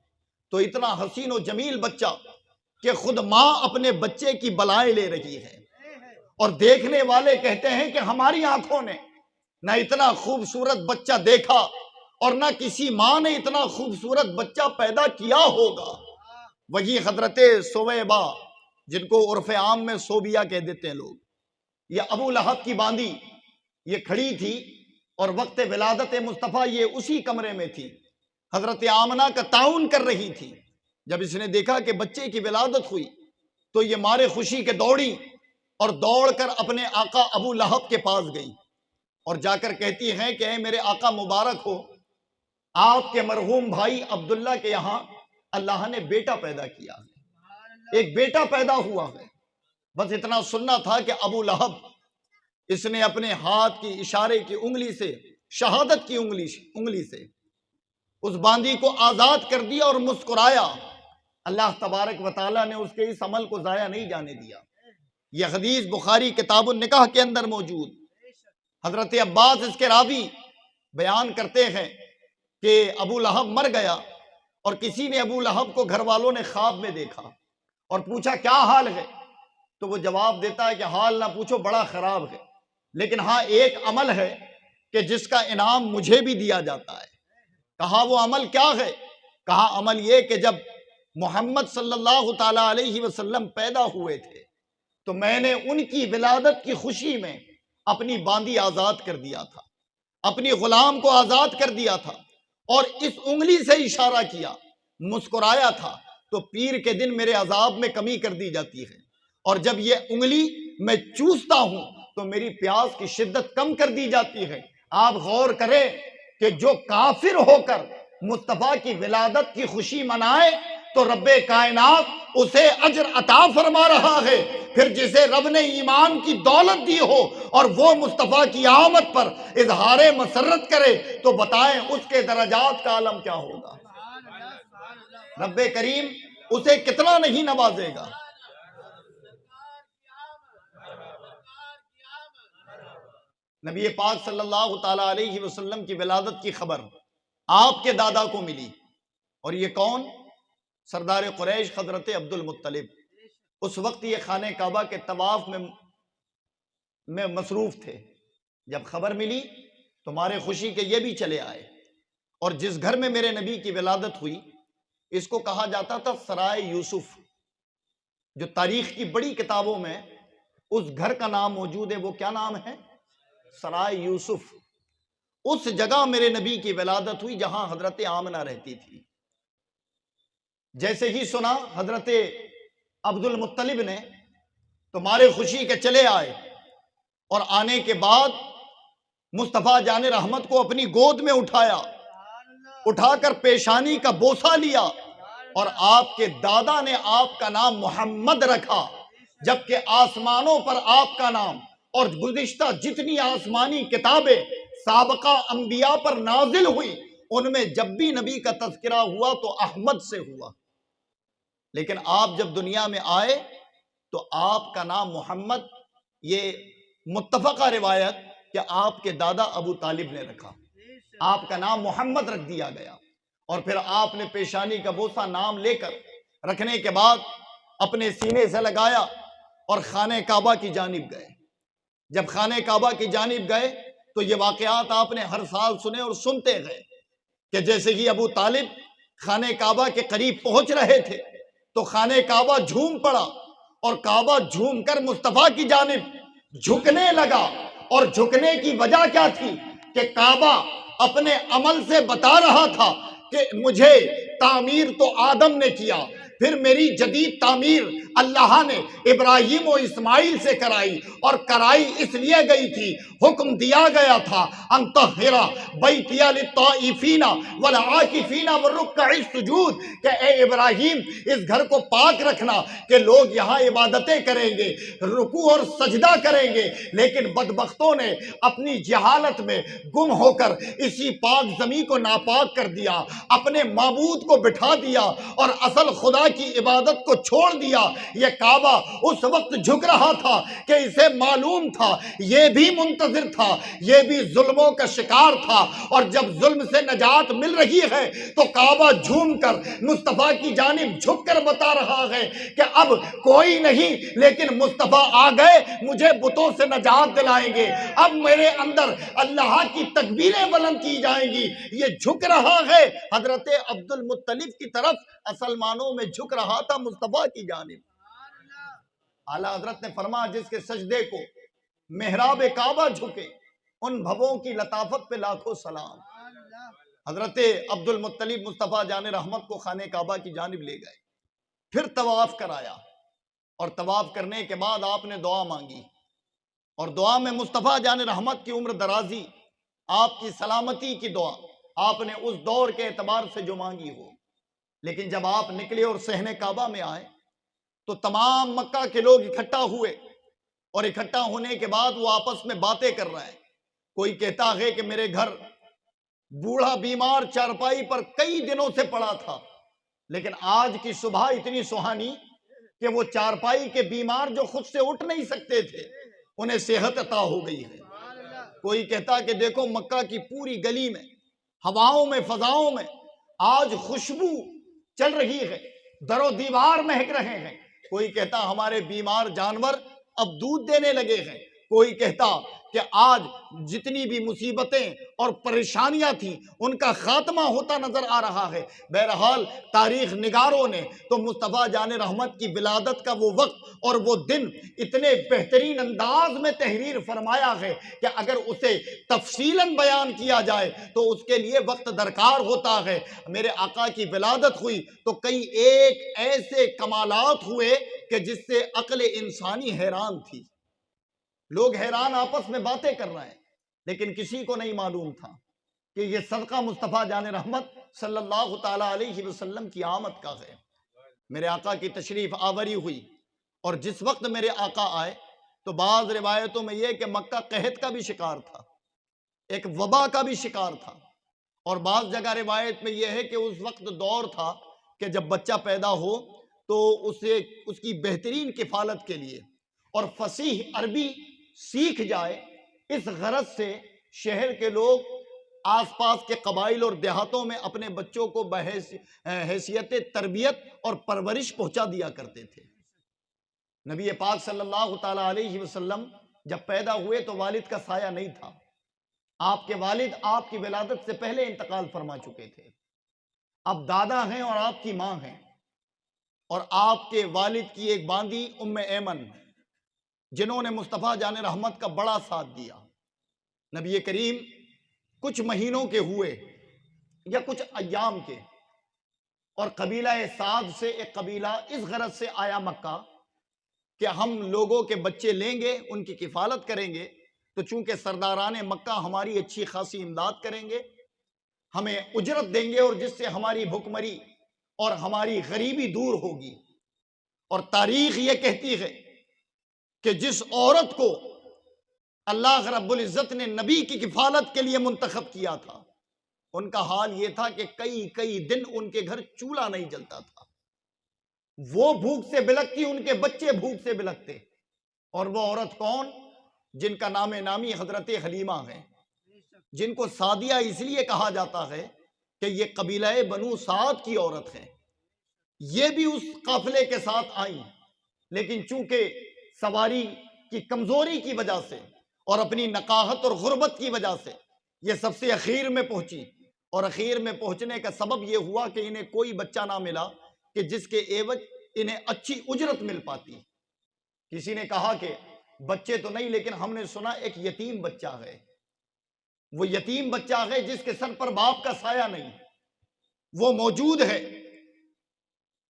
A: تو اتنا حسین و جمیل بچہ کہ خود ماں اپنے بچے کی بلائیں لے رہی ہے، اور دیکھنے والے کہتے ہیں کہ ہماری آنکھوں نے نہ اتنا خوبصورت بچہ دیکھا اور نہ کسی ماں نے اتنا خوبصورت بچہ پیدا کیا ہوگا۔ وہی حضرت سویبہ، جن کو عرف عام میں صوبیہ کہہ دیتے ہیں لوگ، یہ ابو لہب کی باندی، یہ کھڑی تھی اور وقت ولادت مصطفیٰ یہ اسی کمرے میں تھی، حضرت آمنہ کا تعاون کر رہی تھی۔ جب اس نے دیکھا کہ بچے کی ولادت ہوئی تو یہ مارے خوشی کے دوڑی اور دوڑ کر اپنے آقا ابو لہب کے پاس گئی، اور جا کر کہتی ہیں کہ اے میرے آقا مبارک ہو، آپ کے مرحوم بھائی عبداللہ کے یہاں اللہ نے بیٹا پیدا کیا ہے، ایک بیٹا پیدا ہوا ہے۔ بس اتنا سننا تھا کہ ابو لہب، اس نے اپنے ہاتھ کی اشارے کی انگلی سے، شہادت کی انگلی سے اس باندی کو آزاد کر دیا اور مسکرایا۔ اللہ تبارک و تعالیٰ نے اس کے اس عمل کو ضائع نہیں جانے دیا۔ یہ حدیث بخاری کتاب النکاح کے اندر موجود، حضرت عباس اس کے راوی بیان کرتے ہیں کہ ابو لہب مر گیا، اور کسی نے ابو لہب کو گھر والوں نے خواب میں دیکھا اور پوچھا کیا حال ہے، تو وہ جواب دیتا ہے کہ حال نہ پوچھو، بڑا خراب ہے، لیکن ہاں ایک عمل ہے کہ جس کا انعام مجھے بھی دیا جاتا ہے۔ کہا وہ عمل کیا ہے؟ کہا عمل یہ کہ جب محمد صلی اللہ تعالی علیہ وسلم پیدا ہوئے تھے تو میں نے ان کی ولادت کی خوشی میں اپنی باندی آزاد کر دیا تھا، اپنی غلام کو آزاد کر دیا تھا، اور اس انگلی سے اشارہ کیا، مسکرایا تھا، تو پیر کے دن میرے عذاب میں کمی کر دی جاتی ہے، اور جب یہ انگلی میں چوستا ہوں تو میری پیاس کی شدت کم کر دی جاتی ہے۔ آپ غور کریں کہ جو کافر ہو کر مصطفیٰ کی ولادت کی خوشی منائے تو رب کائنات اسے اجر عطا فرما رہا ہے، پھر جسے رب نے ایمان کی دولت دی ہو اور وہ مصطفیٰ کی آمد پر اظہار مسرت کرے تو بتائیں اس کے درجات کا عالم کیا ہوگا؟ رب کریم اسے کتنا نہیں نوازے گا۔ نبی پاک صلی اللہ تعالی علیہ وسلم کی ولادت کی خبر آپ کے دادا کو ملی، اور یہ کون؟ سردار قریش حضرت عبد المطلب۔ اس وقت یہ خانہ کعبہ کے طواف میں مصروف تھے۔ جب خبر ملی تو مارے خوشی کے یہ بھی چلے آئے، اور جس گھر میں میرے نبی کی ولادت ہوئی اس کو کہا جاتا تھا سرائے یوسف، جو تاریخ کی بڑی کتابوں میں اس گھر کا نام موجود ہے۔ وہ کیا نام ہے؟ سرائے یوسف۔ اس جگہ میرے نبی کی ولادت ہوئی جہاں حضرت آمنہ رہتی تھی۔ جیسے ہی سنا حضرت عبد المطلب نے تو مارے خوشی کے چلے آئے، اور آنے کے بعد مصطفیٰ جان رحمت کو اپنی گود میں اٹھا کر پیشانی کا بوسہ لیا، اور آپ کے دادا نے آپ کا نام محمد رکھا، جبکہ آسمانوں پر آپ کا نام اور گزشتہ جتنی آسمانی کتابیں سابقہ انبیاء پر نازل ہوئی ان میں جب بھی نبی کا تذکرہ ہوا تو احمد سے ہوا، لیکن آپ جب دنیا میں آئے تو آپ کا نام محمد، یہ متفقہ روایت کہ آپ کے دادا ابو طالب نے رکھا، آپ کا نام محمد رکھ دیا گیا، اور پھر آپ نے پیشانی کا بوسہ نام لے کر رکھنے کے بعد اپنے سینے سے لگایا اور خانہ کعبہ کی جانب گئے۔ جب خانہ کعبہ کی جانب گئے تو یہ واقعات آپ نے ہر سال سنے اور سنتے گئے کہ جیسے ہی ابو طالب خانہ کعبہ کے قریب پہنچ رہے تھے تو خانہ کعبہ جھوم پڑا، اور کعبہ جھوم کر مصطفیٰ کی جانب جھکنے لگا، اور جھکنے کی وجہ کیا تھی کہ کعبہ اپنے عمل سے بتا رہا تھا کہ مجھے تعمیر تو آدم نے کیا، پھر میری جدید تعمیر اللہ نے ابراہیم و اسماعیل سے کرائی، اور کرائی اس لیے گئی تھی، حکم دیا گیا تھا ان طہر بیتی للطائفین والعاکفین والرکع السجود، کہ اے ابراہیم اس گھر کو پاک رکھنا کہ لوگ یہاں عبادتیں کریں گے، رکوع اور سجدہ کریں گے، لیکن بدبختوں نے اپنی جہالت میں گم ہو کر اسی پاک زمین کو ناپاک کر دیا، اپنے معبود کو بٹھا دیا اور اصل خدا کی عبادت کو چھوڑ دیا۔ یہ کعبہ اس وقت جھک رہا تھا کہ اسے معلوم تھا، یہ بھی منتظر تھا، یہ بھی ظلموں کا شکار تھا، اور جب ظلم سے نجات مل رہی ہے تو کعبہ جھوم کر مصطفیٰ کی جانب جھک کر بتا رہا ہے کہ اب کوئی نہیں، لیکن مصطفیٰ آ گئے مجھے بتوں سے نجات دلائیں گے، اب میرے اندر اللہ کی تکبیریں بلند کی جائیں گی۔ یہ جھک رہا ہے حضرت عبد المطلب کی طرف، اصل معنوں میں جھک رہا تھا مصطفیٰ کی جانب۔ اعلیٰ حضرت نے فرمایا جس کے سجدے کو محراب کعبہ جھکے ان بھووں کی لطافت پہ لاکھوں سلام۔ حضرت عبد المطلب مصطفیٰ جان رحمت کو خانہ کعبہ کی جانب لے گئے، پھر طواف کرایا، اور طواف کرنے کے بعد آپ نے دعا مانگی، اور دعا میں مصطفیٰ جان رحمت کی عمر درازی، آپ کی سلامتی کی دعا آپ نے اس دور کے اعتبار سے جو مانگی ہو۔ لیکن جب آپ نکلے اور صحن کعبہ میں آئے تو تمام مکہ کے لوگ اکٹھا ہوئے، اور اکٹھا ہونے کے بعد وہ آپس میں باتیں کر رہے ہیں۔ کوئی کہتا ہے کہ میرے گھر بوڑھا بیمار چارپائی پر کئی دنوں سے پڑا تھا، لیکن آج کی صبح اتنی سہانی کہ وہ چارپائی کے بیمار جو خود سے اٹھ نہیں سکتے تھے انہیں صحت عطا ہو گئی ہے۔ کوئی کہتا کہ دیکھو مکہ کی پوری گلی میں، ہواؤں میں، فضاؤں میں آج خوشبو چل رہی ہے، در و دیوار مہک رہے ہیں۔ کوئی کہتا ہمارے بیمار جانور اب دودھ دینے لگے ہیں۔ کوئی کہتا کہ آج جتنی بھی مصیبتیں اور پریشانیاں تھیں ان کا خاتمہ ہوتا نظر آ رہا ہے۔ بہرحال تاریخ نگاروں نے تو مصطفیٰ جان رحمت کی ولادت کا وہ وقت اور وہ دن اتنے بہترین انداز میں تحریر فرمایا ہے کہ اگر اسے تفصیلاً بیان کیا جائے تو اس کے لیے وقت درکار ہوتا ہے۔ میرے آقا کی ولادت ہوئی تو کئی ایک ایسے کمالات ہوئے کہ جس سے عقل انسانی حیران تھی۔ لوگ حیران آپس میں باتیں کر رہے ہیں، لیکن کسی کو نہیں معلوم تھا کہ یہ صدقہ مصطفیٰ جان رحمت صلی اللہ تعالیٰ علیہ وسلم کی آمد کا ہے۔ میرے آقا کی تشریف آوری ہوئی، اور جس وقت میرے آقا آئے تو بعض روایتوں میں یہ کہ مکہ قحط کا بھی شکار تھا، ایک وبا کا بھی شکار تھا، اور بعض جگہ روایت میں یہ ہے کہ اس وقت دور تھا کہ جب بچہ پیدا ہو تو اس کی بہترین کفالت کے لیے اور فصیح عربی سیکھ جائے، اس غرض سے شہر کے لوگ آس پاس کے قبائل اور دیہاتوں میں اپنے بچوں کو بحیثیت تربیت اور پرورش پہنچا دیا کرتے تھے۔ نبی پاک صلی اللہ تعالیٰ علیہ وسلم جب پیدا ہوئے تو والد کا سایہ نہیں تھا۔ آپ کے والد آپ کی ولادت سے پہلے انتقال فرما چکے تھے۔ اب دادا ہیں اور آپ کی ماں ہیں، اور آپ کے والد کی ایک باندی ام ایمن، جنہوں نے مصطفیٰ جان رحمت کا بڑا ساتھ دیا۔ نبی کریم کچھ مہینوں کے ہوئے یا کچھ ایام کے، اور قبیلہ سعد سے ایک قبیلہ اس غرض سے آیا مکہ کہ ہم لوگوں کے بچے لیں گے، ان کی کفالت کریں گے، تو چونکہ سرداران مکہ ہماری اچھی خاصی امداد کریں گے، ہمیں اجرت دیں گے، اور جس سے ہماری بھکمری اور ہماری غریبی دور ہوگی۔ اور تاریخ یہ کہتی ہے کہ جس عورت کو اللہ رب العزت نے نبی کی کفالت کے لیے منتخب کیا تھا، ان کا حال یہ تھا کہ کئی دن ان کے گھر چولہا نہیں جلتا تھا۔ وہ بھوک سے بلکتی، ان کے بچے بھوک سے بلکتے۔ اور وہ عورت کون؟ جن کا نام نامی حضرت حلیمہ ہے، جن کو سعدیہ اس لیے کہا جاتا ہے کہ یہ قبیلہ بنو سعد کی عورت ہے۔ یہ بھی اس قافلے کے ساتھ آئیں، لیکن چونکہ سواری کی کمزوری کی وجہ سے اور اپنی نقاہت اور غربت کی وجہ سے یہ سب سے اخیر میں پہنچی، اور اخیر میں پہنچنے کا سبب یہ ہوا کہ انہیں کوئی بچہ نہ ملا کہ جس کے عوض انہیں اچھی اجرت مل پاتی۔ کسی نے کہا کہ بچے تو نہیں، لیکن ہم نے سنا ایک یتیم بچہ ہے۔ وہ یتیم بچہ ہے جس کے سر پر باپ کا سایہ نہیں، وہ موجود ہے۔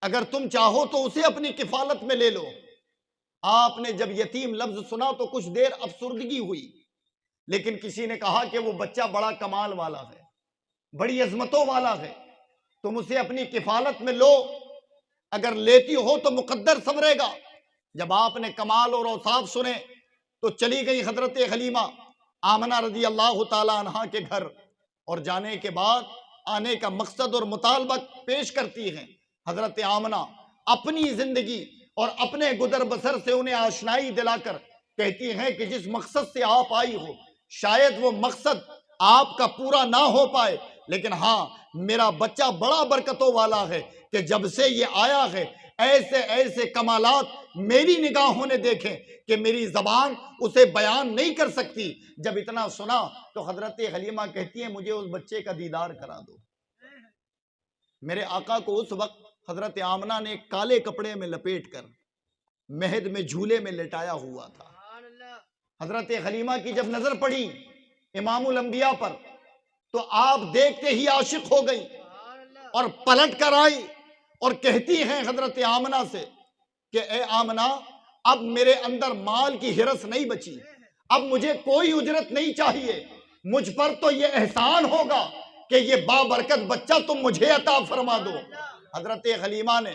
A: اگر تم چاہو تو اسے اپنی کفالت میں لے لو۔ آپ نے جب یتیم لفظ سنا تو کچھ دیر افسردگی ہوئی، لیکن کسی نے کہا کہ وہ بچہ بڑا کمال والا ہے، بڑی عظمتوں والا ہے، تم اسے اپنی کفالت میں لو، اگر لیتی ہو تو مقدر سنورے گا۔ جب آپ نے کمال اور اوصاف سنے تو چلی گئی حضرت حلیمہ آمنہ رضی اللہ تعالی عنہا کے گھر، اور جانے کے بعد آنے کا مقصد اور مطالبہ پیش کرتی ہیں۔ حضرت آمنہ اپنی زندگی اور اپنے گزر بسر سے انہیں آشنائی دلا کر کہتی ہیں کہ جس مقصد سے آپ آئی ہو شاید وہ مقصد آپ کا پورا نہ ہو پائے، لیکن ہاں میرا بچہ بڑا برکتوں والا ہے کہ جب سے یہ آیا ہے ایسے ایسے کمالات میری نگاہوں نے دیکھیں کہ میری زبان اسے بیان نہیں کر سکتی۔ جب اتنا سنا تو حضرت حلیمہ کہتی ہیں مجھے اس بچے کا دیدار کرا دو۔ میرے آقا کو اس وقت حضرت آمنہ نے کالے کپڑے میں لپیٹ کر مہد میں جھولے میں لٹایا ہوا تھا۔ حضرت حلیمہ کی جب نظر پڑی امام الانبیاء پر تو آپ دیکھتے ہی عاشق ہو گئی اور پلٹ کر آئی اور کہتی ہیں حضرت آمنہ سے کہ اے آمنہ اب میرے اندر مال کی ہرس نہیں بچی، اب مجھے کوئی اجرت نہیں چاہیے، مجھ پر تو یہ احسان ہوگا کہ یہ بابرکت بچہ تم مجھے عطا فرما دو۔ حضرت حلیمہ نے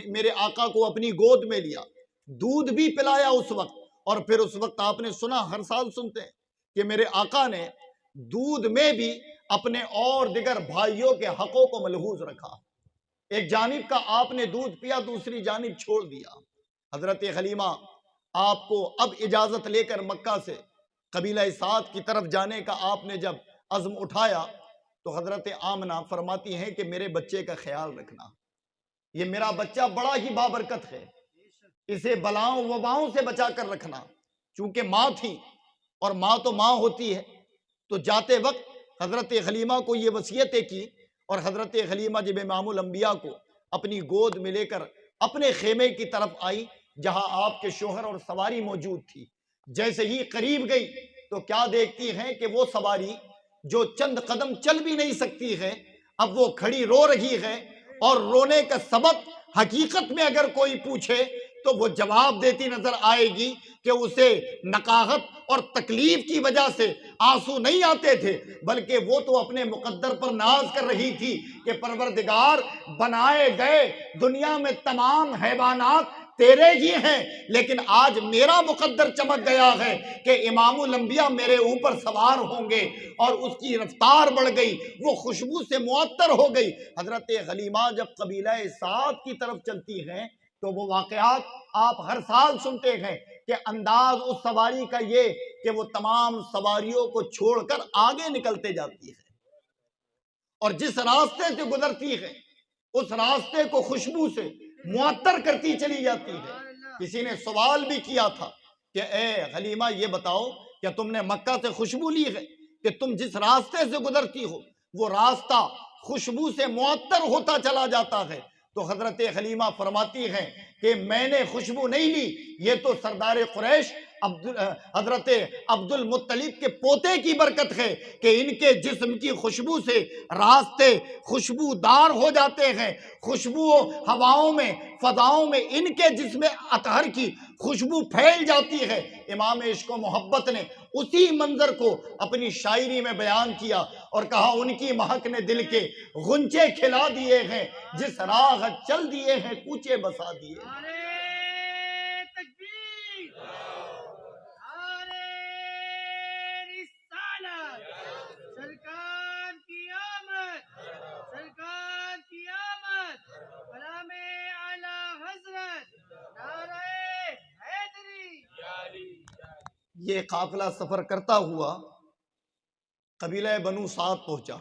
A: میرے آقا کو اپنی گود میں لیا، دودھ بھی پلایا اس وقت، اور پھر اس وقت آپ نے سنا، ہر سال سنتے ہیں کہ میرے آقا نے دودھ میں بھی اپنے اور دیگر بھائیوں کے حقوں کو ملحوظ رکھا۔ ایک جانب کا آپ نے دودھ پیا، دوسری جانب چھوڑ دیا۔ حضرت حلیمہ آپ کو اب اجازت لے کر مکہ سے قبیلہ سعد کی طرف جانے کا آپ نے جب عزم اٹھایا تو حضرت آمنہ فرماتی ہیں کہ میرے بچے کا خیال رکھنا، یہ میرا بچہ بڑا ہی بابرکت ہے، اسے بلاؤں وباؤں سے بچا کر رکھنا۔ چونکہ ماں تھی اور ماں تو ماں ہوتی ہے، تو جاتے وقت حضرت حلیمہ کو یہ وصیتیں کی، اور حضرت حلیمہ جب امام الانبیاء کو اپنی گود میں لے کر اپنے خیمے کی طرف آئی جہاں آپ کے شوہر اور سواری موجود تھی، جیسے ہی قریب گئی تو کیا دیکھتی ہیں کہ وہ سواری جو چند قدم چل بھی نہیں سکتی ہے اب وہ کھڑی رو رہی ہے، اور رونے کا سبب حقیقت میں اگر کوئی پوچھے تو وہ جواب دیتی نظر آئے گی کہ اسے نقاہت اور تکلیف کی وجہ سے آنسو نہیں آتے تھے، بلکہ وہ تو اپنے مقدر پر ناز کر رہی تھی کہ پروردگار بنائے گئے دنیا میں تمام حیوانات تیرے ہی ہیں، لیکن آج میرا مقدر چمک گیا ہے کہ امام الانبیاء میرے اوپر سوار ہوں گے، اور اس کی رفتار بڑھ گئی، وہ خوشبو سے معطر ہو گئی۔ حضرت حلیمہ جب قبیلہ سعد کی طرف چلتی ہیں تو وہ واقعات آپ ہر سال سنتے ہیں کہ انداز اس سواری کا یہ کہ وہ تمام سواریوں کو چھوڑ کر آگے نکلتے جاتی ہے، اور جس راستے سے گزرتی ہے اس راستے کو خوشبو سے معطر کرتی چلی جاتی ہے۔ کسی نے سوال بھی کیا تھا کہ اے حلیمہ یہ بتاؤ کیا تم نے مکہ سے خوشبو لی ہے کہ تم جس راستے سے گزرتی ہو وہ راستہ خوشبو سے معطر ہوتا چلا جاتا ہے؟ تو حضرت حلیمہ فرماتی ہیں کہ میں نے خوشبو نہیں لی، یہ تو سردار قریش حضرت عبد المطلب کے پوتے کی برکت ہے کہ ان کے جسم کی خوشبو سے راستے خوشبودار ہو جاتے ہیں، خوشبو ہواؤں میں فضاؤں میں ان کے جسم اطہر کی خوشبو پھیل جاتی ہے۔ امام عشق و محبت نے اسی منظر کو اپنی شاعری میں بیان کیا اور کہا ان کی مہک نے دل کے غنچے کھلا دیے ہیں، جس راہ چل دیے ہیں کوچے بسا دیے۔ یہ قافلہ سفر کرتا ہوا قبیلہ بنو سعد پہنچا،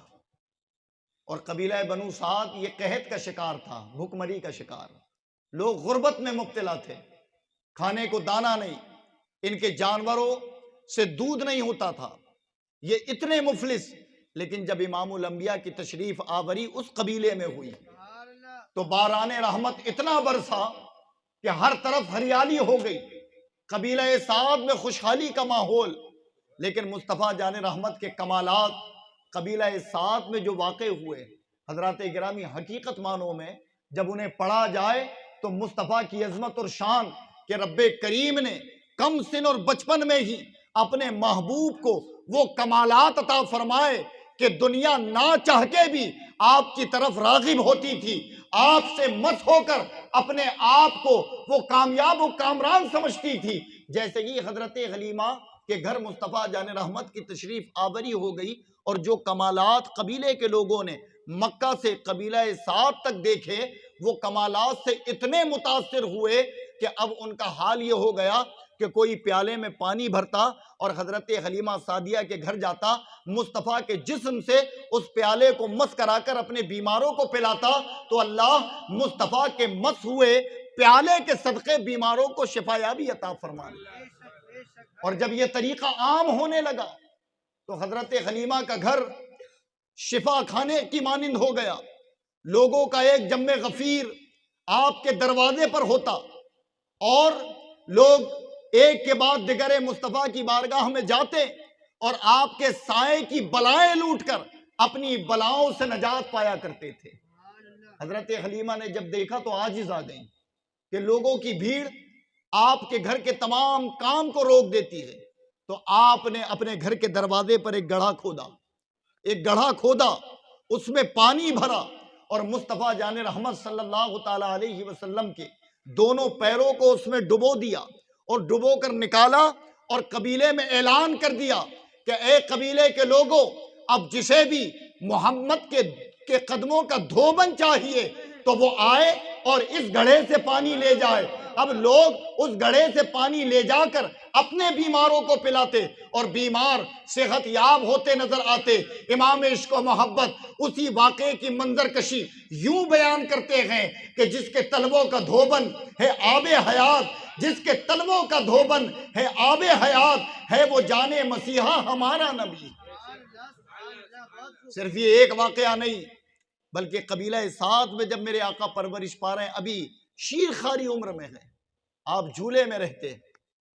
A: اور قبیلہ بنو سعد یہ قحط کا شکار تھا، بھوک مری کا شکار، لوگ غربت میں مبتلا تھے، کھانے کو دانہ نہیں، ان کے جانوروں سے دودھ نہیں ہوتا تھا، یہ اتنے مفلس۔ لیکن جب امام الانبیاء کی تشریف آوری اس قبیلے میں ہوئی تو باران رحمت اتنا برسا کہ ہر طرف ہریالی ہو گئی، قبیلہ سعد میں خوشحالی کا ماحول۔ لیکن مصطفیٰ جان رحمت کے کمالات قبیلہ سعد میں جو واقع ہوئے حضرات گرامی حقیقت معنوں میں جب انہیں پڑھا جائے تو مصطفیٰ کی عظمت اور شان کہ رب کریم نے کم سن اور بچپن میں ہی اپنے محبوب کو وہ کمالات عطا فرمائے کہ دنیا نہ چاہ کے بھی آپ کی طرف راغب ہوتی تھی، آپ سے مس ہو کر اپنے آپ کو وہ کامیاب و کامران سمجھتی تھی۔ جیسے ہی حضرت حلیمہ کے گھر مصطفیٰ جان رحمت کی تشریف آوری ہو گئی اور جو کمالات قبیلے کے لوگوں نے مکہ سے قبیلہ سعد تک دیکھے، وہ کمالات سے اتنے متاثر ہوئے کہ اب ان کا حال یہ ہو گیا کہ کوئی پیالے میں پانی بھرتا اور حضرت حلیمہ سعدیہ کے گھر جاتا، مصطفیٰ کے جسم سے اس پیالے کو مس کرا کر اپنے بیماروں کو پلاتا تو اللہ مصطفیٰ کے مس ہوئے پیالے کے صدقے بیماروں کو شفایابی عطا فرمانے۔ اور جب یہ طریقہ عام ہونے لگا تو حضرت حلیمہ کا گھر شفا خانے کی مانند ہو گیا، لوگوں کا ایک جم غفیر آپ کے دروازے پر ہوتا اور لوگ ایک کے بعد دیگر مصطفیٰ کی بارگاہ میں جاتے اور آپ کے سائے کی بلائیں لوٹ کر اپنی بلاؤں سے نجات پایا کرتے تھے۔ حضرت حلیمہ نے جب دیکھا تو عاجز آ گئیں کہ لوگوں کی بھیڑ آپ کے گھر کے تمام کام کو روک دیتی ہے، تو آپ نے اپنے گھر کے دروازے پر ایک گڑھا کھودا، اس میں پانی بھرا اور مصطفیٰ جان رحمت صلی اللہ تعالی علیہ وسلم کے دونوں پیروں کو اس میں ڈبو دیا اور ڈبو کر نکالا اور قبیلے میں اعلان کر دیا کہ اے قبیلے کے لوگوں، اب جسے بھی محمد کے قدموں کا دھوبن چاہیے تو وہ آئے اور اس گڑھے سے پانی لے جائے۔ اب لوگ اس گڑھے سے پانی لے جا کر اپنے بیماروں کو پلاتے اور بیمار صحت یاب ہوتے نظر آتے۔ امام عشق و محبت اسی واقعے کی منظر کشی یوں بیان کرتے ہیں کہ جس کے طلبوں کا دھوبن ہے آب حیات، جس کے طلبوں کا دھوبن ہے آب حیات، ہے وہ جانے مسیحا ہمارا نبی۔ صرف یہ ایک واقعہ نہیں بلکہ قبیلہ سعد میں جب میرے آقا پرورش پا رہے ہیں، ابھی شیر خاری عمر میں ہے، آپ جھولے میں رہتے،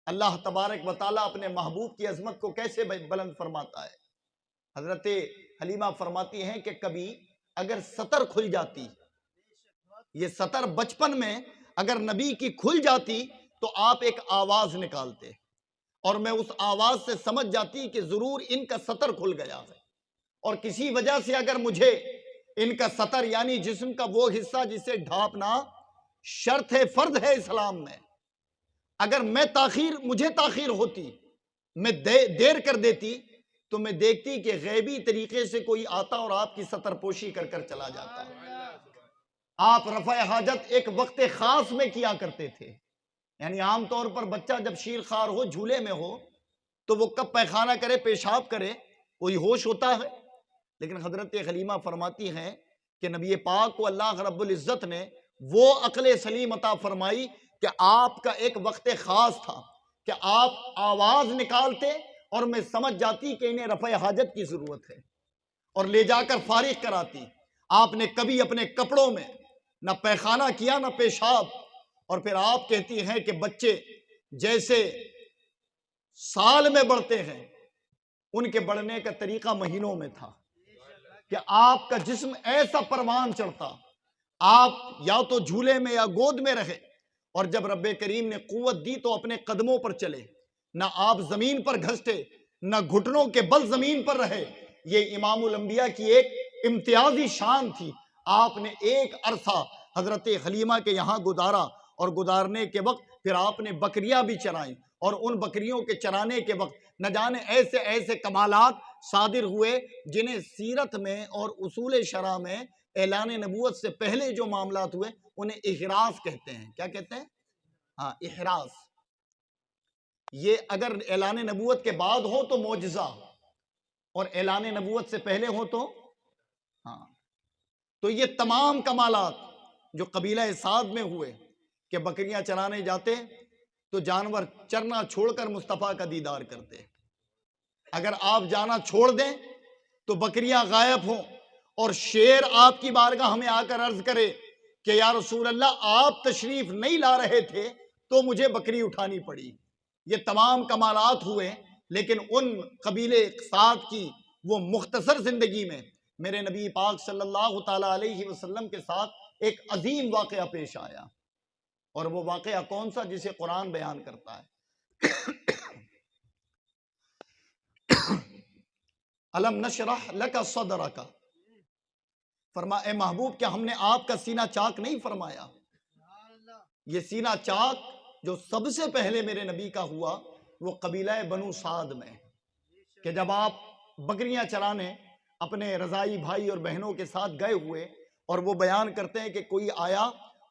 A: اللہ تبارک و تعالیٰ اپنے محبوب کی عظمت کو کیسے بلند فرماتا ہے۔ حضرت حلیمہ فرماتی ہیں کہ کبھی اگر سطر کھل جاتی، یہ سطر بچپن میں اگر نبی کی کھل جاتی تو آپ ایک آواز نکالتے اور میں اس آواز سے سمجھ جاتی کہ ضرور ان کا سطر کھل گیا ہے، اور کسی وجہ سے اگر مجھے ان کا سطر یعنی جسم کا وہ حصہ جسے ڈھانپنا شرط ہے، فرض ہے اسلام میں، اگر مجھے تاخیر ہوتی، میں دیر کر دیتی تو میں دیکھتی کہ غیبی طریقے سے کوئی آتا اور آپ کی سطر پوشی کر کر چلا جاتا۔ آپ رفع حاجت ایک وقت خاص میں کیا کرتے تھے، یعنی عام طور پر بچہ جب شیر خار ہو، جھولے میں ہو، تو وہ کب پیخانہ کرے، پیشاب کرے، کوئی ہوش ہوتا ہے، لیکن حضرت حلیمہ فرماتی ہیں کہ نبی پاک کو اللہ رب العزت نے وہ عقل سلیم عطا فرمائی کہ آپ کا ایک وقت خاص تھا کہ آپ آواز نکالتے اور میں سمجھ جاتی کہ انہیں رفع حاجت کی ضرورت ہے اور لے جا کر فارغ کراتی۔ آپ نے کبھی اپنے کپڑوں میں نہ پیخانہ کیا نہ پیشاب، اور پھر آپ کہتی ہیں کہ بچے جیسے سال میں بڑھتے ہیں، ان کے بڑھنے کا طریقہ مہینوں میں تھا کہ آپ کا جسم ایسا پروان چڑھتا، آپ یا تو جھولے میں یا گود میں رہے، اور جب رب کریم نے قوت دی تو اپنے قدموں پر چلے، نہ آپ زمین پر گھستے نہ گھٹنوں کے بل زمین پر رہے۔ یہ امام الانبیاء کی ایک امتیازی شان تھی۔ آپ نے ایک عرصہ حضرت حلیمہ کے یہاں گزارا اور گزارنے کے وقت پھر آپ نے بکریاں بھی چرائیں، اور ان بکریوں کے چرانے کے وقت نہ جانے ایسے ایسے کمالات صادر ہوئے جنہیں سیرت میں اور اصول شرع میں اعلان نبوت سے پہلے جو معاملات ہوئے انہیں احراز کہتے ہیں۔ کیا کہتے ہیں؟ ہاں، احراز۔ یہ اگر اعلان نبوت کے بعد ہو تو معجزہ، اور اعلان نبوت سے پہلے ہو تو تو یہ تمام کمالات جو قبیلہ سعد میں ہوئے کہ بکریاں چرانے جاتے تو جانور چرنا چھوڑ کر مصطفیٰ کا دیدار کرتے، اگر آپ جانا چھوڑ دیں تو بکریاں غائب ہوں اور شیر آپ کی بارگاہ میں آ کر عرض کرے کہ یا رسول اللہ آپ تشریف نہیں لا رہے تھے تو مجھے بکری اٹھانی پڑی۔ یہ تمام کمالات ہوئے، لیکن ان قبیلے سعد کی وہ مختصر زندگی میں میرے نبی پاک صلی اللہ تعالی علیہ وسلم کے ساتھ ایک عظیم واقعہ پیش آیا، اور وہ واقعہ کون سا جسے قرآن بیان کرتا ہے؟ الم نشرح لک صدرک، فرما اے محبوب کیا ہم نے آپ کا سینہ چاک نہیں فرمایا؟ یہ سینہ چاک جو سب سے پہلے میرے نبی کا ہوا وہ قبیلہ بنو سعد میں، کہ جب آپ بکریاں چرانے اپنے رضائی بھائی اور بہنوں کے ساتھ گئے ہوئے، اور وہ بیان کرتے ہیں کہ کوئی آیا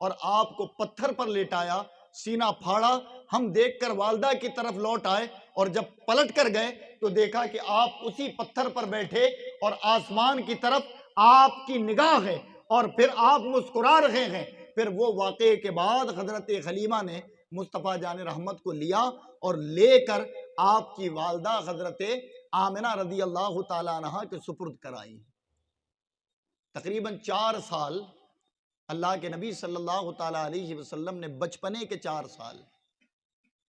A: اور آپ کو پتھر پر لیٹایا، سینہ پھاڑا، ہم دیکھ کر والدہ کی طرف لوٹ آئے، اور جب پلٹ کر گئے تو دیکھا کہ آپ اسی پتھر پر بیٹھے اور آسمان کی طرف آپ کی نگاہ ہے، اور پھر آپ مسکرا رہے ہیں۔ پھر وہ واقعے کے بعد حضرت حلیمہ نے مصطفیٰ جان رحمت کو لیا اور لے کر آپ کی والدہ حضرت آمنہ رضی اللہ تعالیٰ عنہ کے سپرد کرائی۔ تقریباً 4 سال اللہ کے نبی صلی اللہ تعالیٰ علیہ وسلم نے، بچپنے کے 4 سال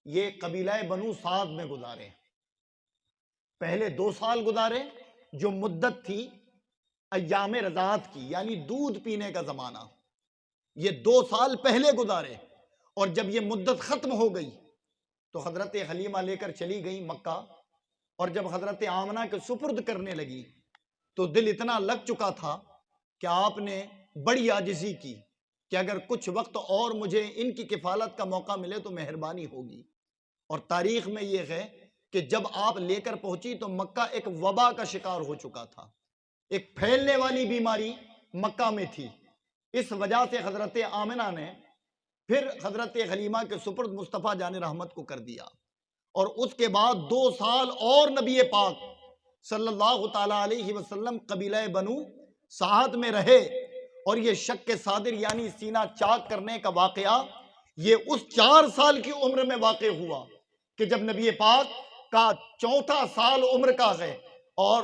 A: یہ قبیلہ بنو سعد میں گزارے۔ پہلے 2 سال گزارے جو مدت تھی ایام رضاعت کی، یعنی دودھ پینے کا زمانہ، یہ 2 سال پہلے گزارے، اور جب یہ مدت ختم ہو گئی تو حضرت حلیمہ لے کر چلی گئی مکہ، اور جب حضرت آمنہ کے سپرد کرنے لگی تو دل اتنا لگ چکا تھا کہ آپ نے بڑی عاجزی کی کہ اگر کچھ وقت اور مجھے ان کی کفالت کا موقع ملے تو مہربانی ہوگی۔ اور تاریخ میں یہ ہے کہ جب آپ لے کر پہنچی تو مکہ ایک وبا کا شکار ہو چکا تھا، ایک پھیلنے والی بیماری مکہ میں تھی۔ اس وجہ سے حضرت آمنہ نے پھر حضرت حلیمہ کے سپرد مصطفیٰ جان رحمت کو کر دیا، اور اس کے بعد 2 سال اور نبی پاک صلی اللہ تعالیٰ علیہ وسلم قبیلہ بنو سعد میں رہے۔ اور یہ شک صادر یعنی سینہ چاک کرنے کا واقعہ یہ اس 4 سال کی عمر میں واقع ہوا کہ جب نبی پاک کا 4تھا سال عمر کا ہے، اور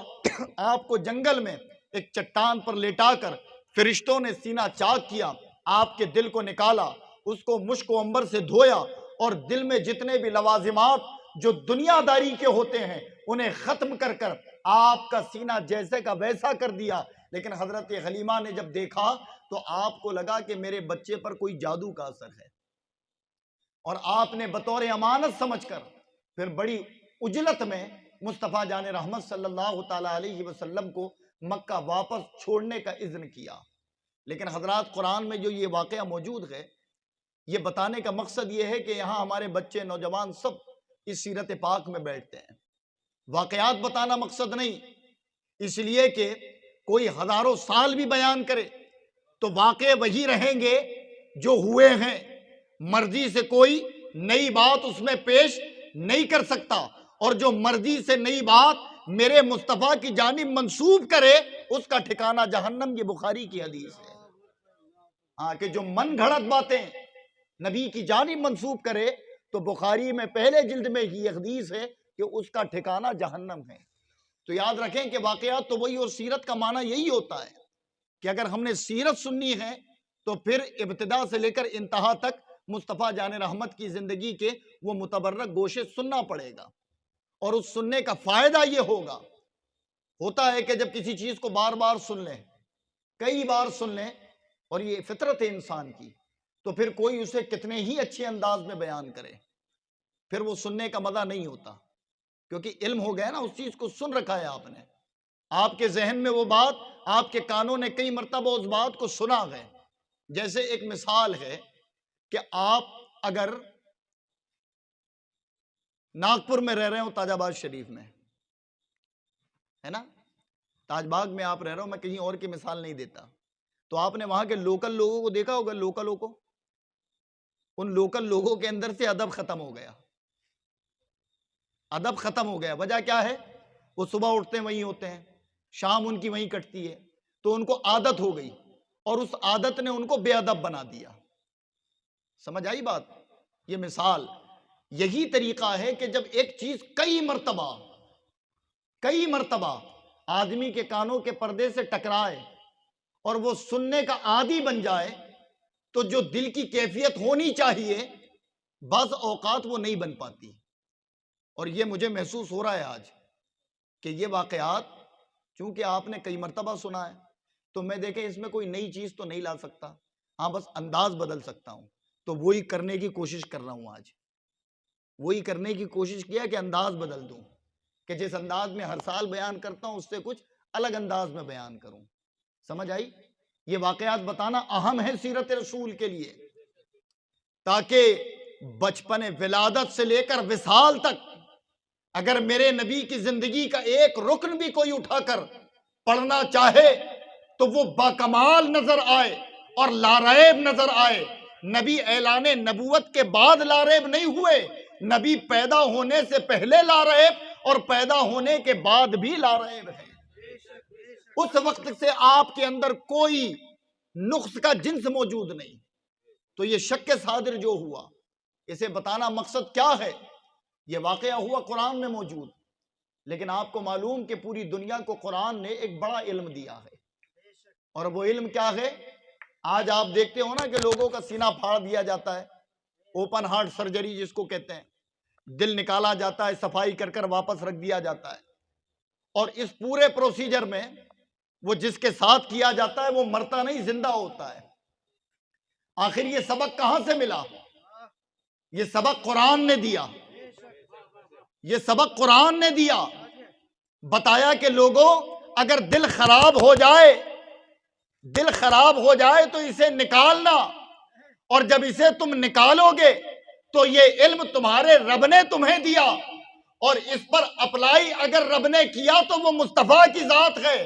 A: آپ کو جنگل میں ایک چٹان پر لیٹا کر فرشتوں نے سینہ چاک کیا، آپ کے دل کو نکالا، اس کو مشک و عنبر سے دھویا، اور دل میں جتنے بھی لوازمات جو دنیا داری کے ہوتے ہیں انہیں ختم کر کر آپ کا سینہ جیسے کا ویسا کر دیا۔ لیکن حضرت حلیمہ نے جب دیکھا تو آپ کو لگا کہ میرے بچے پر کوئی جادو کا اثر ہے، اور آپ نے بطور امانت سمجھ کر پھر بڑی عجلت میں مصطفیٰ جان رحمت صلی اللہ تعالیٰ علیہ وسلم کو مکہ واپس چھوڑنے کا اذن کیا۔ لیکن حضرات قرآن میں جو یہ واقعہ موجود ہے، یہ بتانے کا مقصد یہ ہے کہ یہاں ہمارے بچے نوجوان سب اس سیرت پاک میں بیٹھتے ہیں، واقعات بتانا مقصد نہیں، اس لیے کہ کوئی ہزاروں سال بھی بیان کرے تو واقع وہی رہیں گے جو ہوئے ہیں، مرضی سے کوئی نئی بات اس میں پیش نہیں کر سکتا، اور جو مرضی سے نئی بات میرے مصطفیٰ کی جانب منسوب کرے اس کا ٹھکانہ جہنم، یہ بخاری کی حدیث ہے۔ ہاں، کہ جو من گھڑت باتیں نبی کی جانب منسوب کرے تو بخاری میں پہلے جلد میں یہ حدیث ہے کہ اس کا ٹھکانہ جہنم ہے۔ تو یاد رکھیں کہ واقعات تو وہی، اور سیرت کا معنی یہی ہوتا ہے کہ اگر ہم نے سیرت سننی ہے تو پھر ابتدا سے لے کر انتہا تک مصطفیٰ جان رحمت کی زندگی کے وہ متبرک گوشے سننا پڑے گا، اور اس سننے کا فائدہ یہ ہوگا، ہوتا ہے کہ جب کسی چیز کو بار بار سن لیں، کئی بار سن لیں، اور یہ فطرت ہے انسان کی، تو پھر کوئی اسے کتنے ہی اچھے انداز میں بیان کرے، پھر وہ سننے کا مزہ نہیں ہوتا، کیونکہ علم ہو گیا نا، اس چیز کو سن رکھا ہے آپ نے، آپ کے ذہن میں وہ بات، آپ کے کانوں نے کئی مرتبہ اس بات کو سنا ہے۔ جیسے ایک مثال ہے کہ آپ اگر ناگپور میں رہ رہے ہوں، تاج آباد شریف میں ہے نا، تاج باغ میں آپ رہ رہے ہو، میں کہیں اور کی مثال نہیں دیتا، تو آپ نے وہاں کے لوکل لوگوں کو دیکھا ہوگا، لوکلوں کو، ان لوکل لوگوں کے اندر سے ادب ختم ہو گیا، ادب ختم ہو گیا۔ وجہ کیا ہے؟ وہ صبح اٹھتے ہیں وہیں ہوتے ہیں، شام ان کی وہیں کٹتی ہے، تو ان کو عادت ہو گئی، اور اس عادت نے ان کو بے ادب بنا دیا۔ سمجھ آئی بات؟ یہ مثال، یہی طریقہ ہے کہ جب ایک چیز کئی مرتبہ آدمی کے کانوں کے پردے سے ٹکرائے اور وہ سننے کا عادی بن جائے تو جو دل کی کیفیت ہونی چاہیے بعض اوقات وہ نہیں بن پاتی، اور یہ مجھے محسوس ہو رہا ہے آج کہ یہ واقعات چونکہ آپ نے کئی مرتبہ سنا ہے تو میں دیکھیں اس میں کوئی نئی چیز تو نہیں لا سکتا، ہاں بس انداز بدل سکتا ہوں، تو وہی کرنے کی کوشش کر رہا ہوں آج، وہی کرنے کی کوشش کیا کہ انداز بدل دوں، کہ جس انداز میں ہر سال بیان کرتا ہوں اس سے کچھ الگ انداز میں بیان کروں. سمجھ آئی؟ یہ واقعات بتانا اہم ہے سیرت رسول کے لیے، تاکہ بچپن ولادت سے لے کر وصال تک اگر میرے نبی کی زندگی کا ایک رکن بھی کوئی اٹھا کر پڑھنا چاہے تو وہ باکمال نظر آئے اور لاریب نظر آئے. نبی اعلان نبوت کے بعد لاریب نہیں ہوئے، نبی پیدا ہونے سے پہلے لاریب اور پیدا ہونے کے بعد بھی لاریب ہے. اس وقت سے آپ کے اندر کوئی نقص کا جنس موجود نہیں. تو یہ شک صادر جو ہوا، اسے بتانا مقصد کیا ہے؟ یہ واقعہ ہوا قرآن میں موجود، لیکن آپ کو معلوم کہ پوری دنیا کو قرآن نے ایک بڑا علم دیا ہے. اور وہ علم کیا ہے؟ آج آپ دیکھتے ہو نا کہ لوگوں کا سینہ پھاڑ دیا جاتا ہے، اوپن ہارٹ سرجری جس کو کہتے ہیں، دل نکالا جاتا ہے، صفائی کر کر واپس رکھ دیا جاتا ہے، اور اس پورے پروسیجر میں وہ جس کے ساتھ کیا جاتا ہے وہ مرتا نہیں، زندہ ہوتا ہے. آخر یہ سبق کہاں سے ملا؟ یہ سبق قرآن نے دیا، یہ سبق قرآن نے دیا. بتایا کہ لوگوں اگر دل خراب ہو جائے، دل خراب ہو جائے تو اسے نکالنا، اور جب اسے تم نکالو گے تو یہ علم تمہارے رب نے تمہیں دیا، اور اس پر اپلائی اگر رب نے کیا تو وہ مصطفیٰ کی ذات ہے،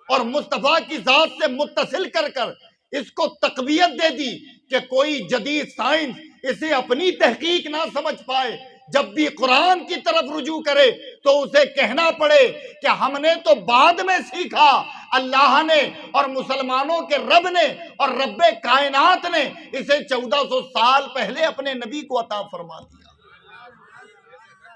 A: اور مصطفیٰ کی ذات سے متصل کر کر اس کو تقویت دے دی کہ کوئی جدید سائنس اسے اپنی تحقیق نہ سمجھ پائے. جب بھی قرآن کی طرف رجوع کرے تو اسے کہنا پڑے کہ ہم نے تو بعد میں سیکھا، اللہ نے اور مسلمانوں کے رب نے اور رب کائنات نے اسے 1400 سال پہلے اپنے نبی کو عطا فرما دیا،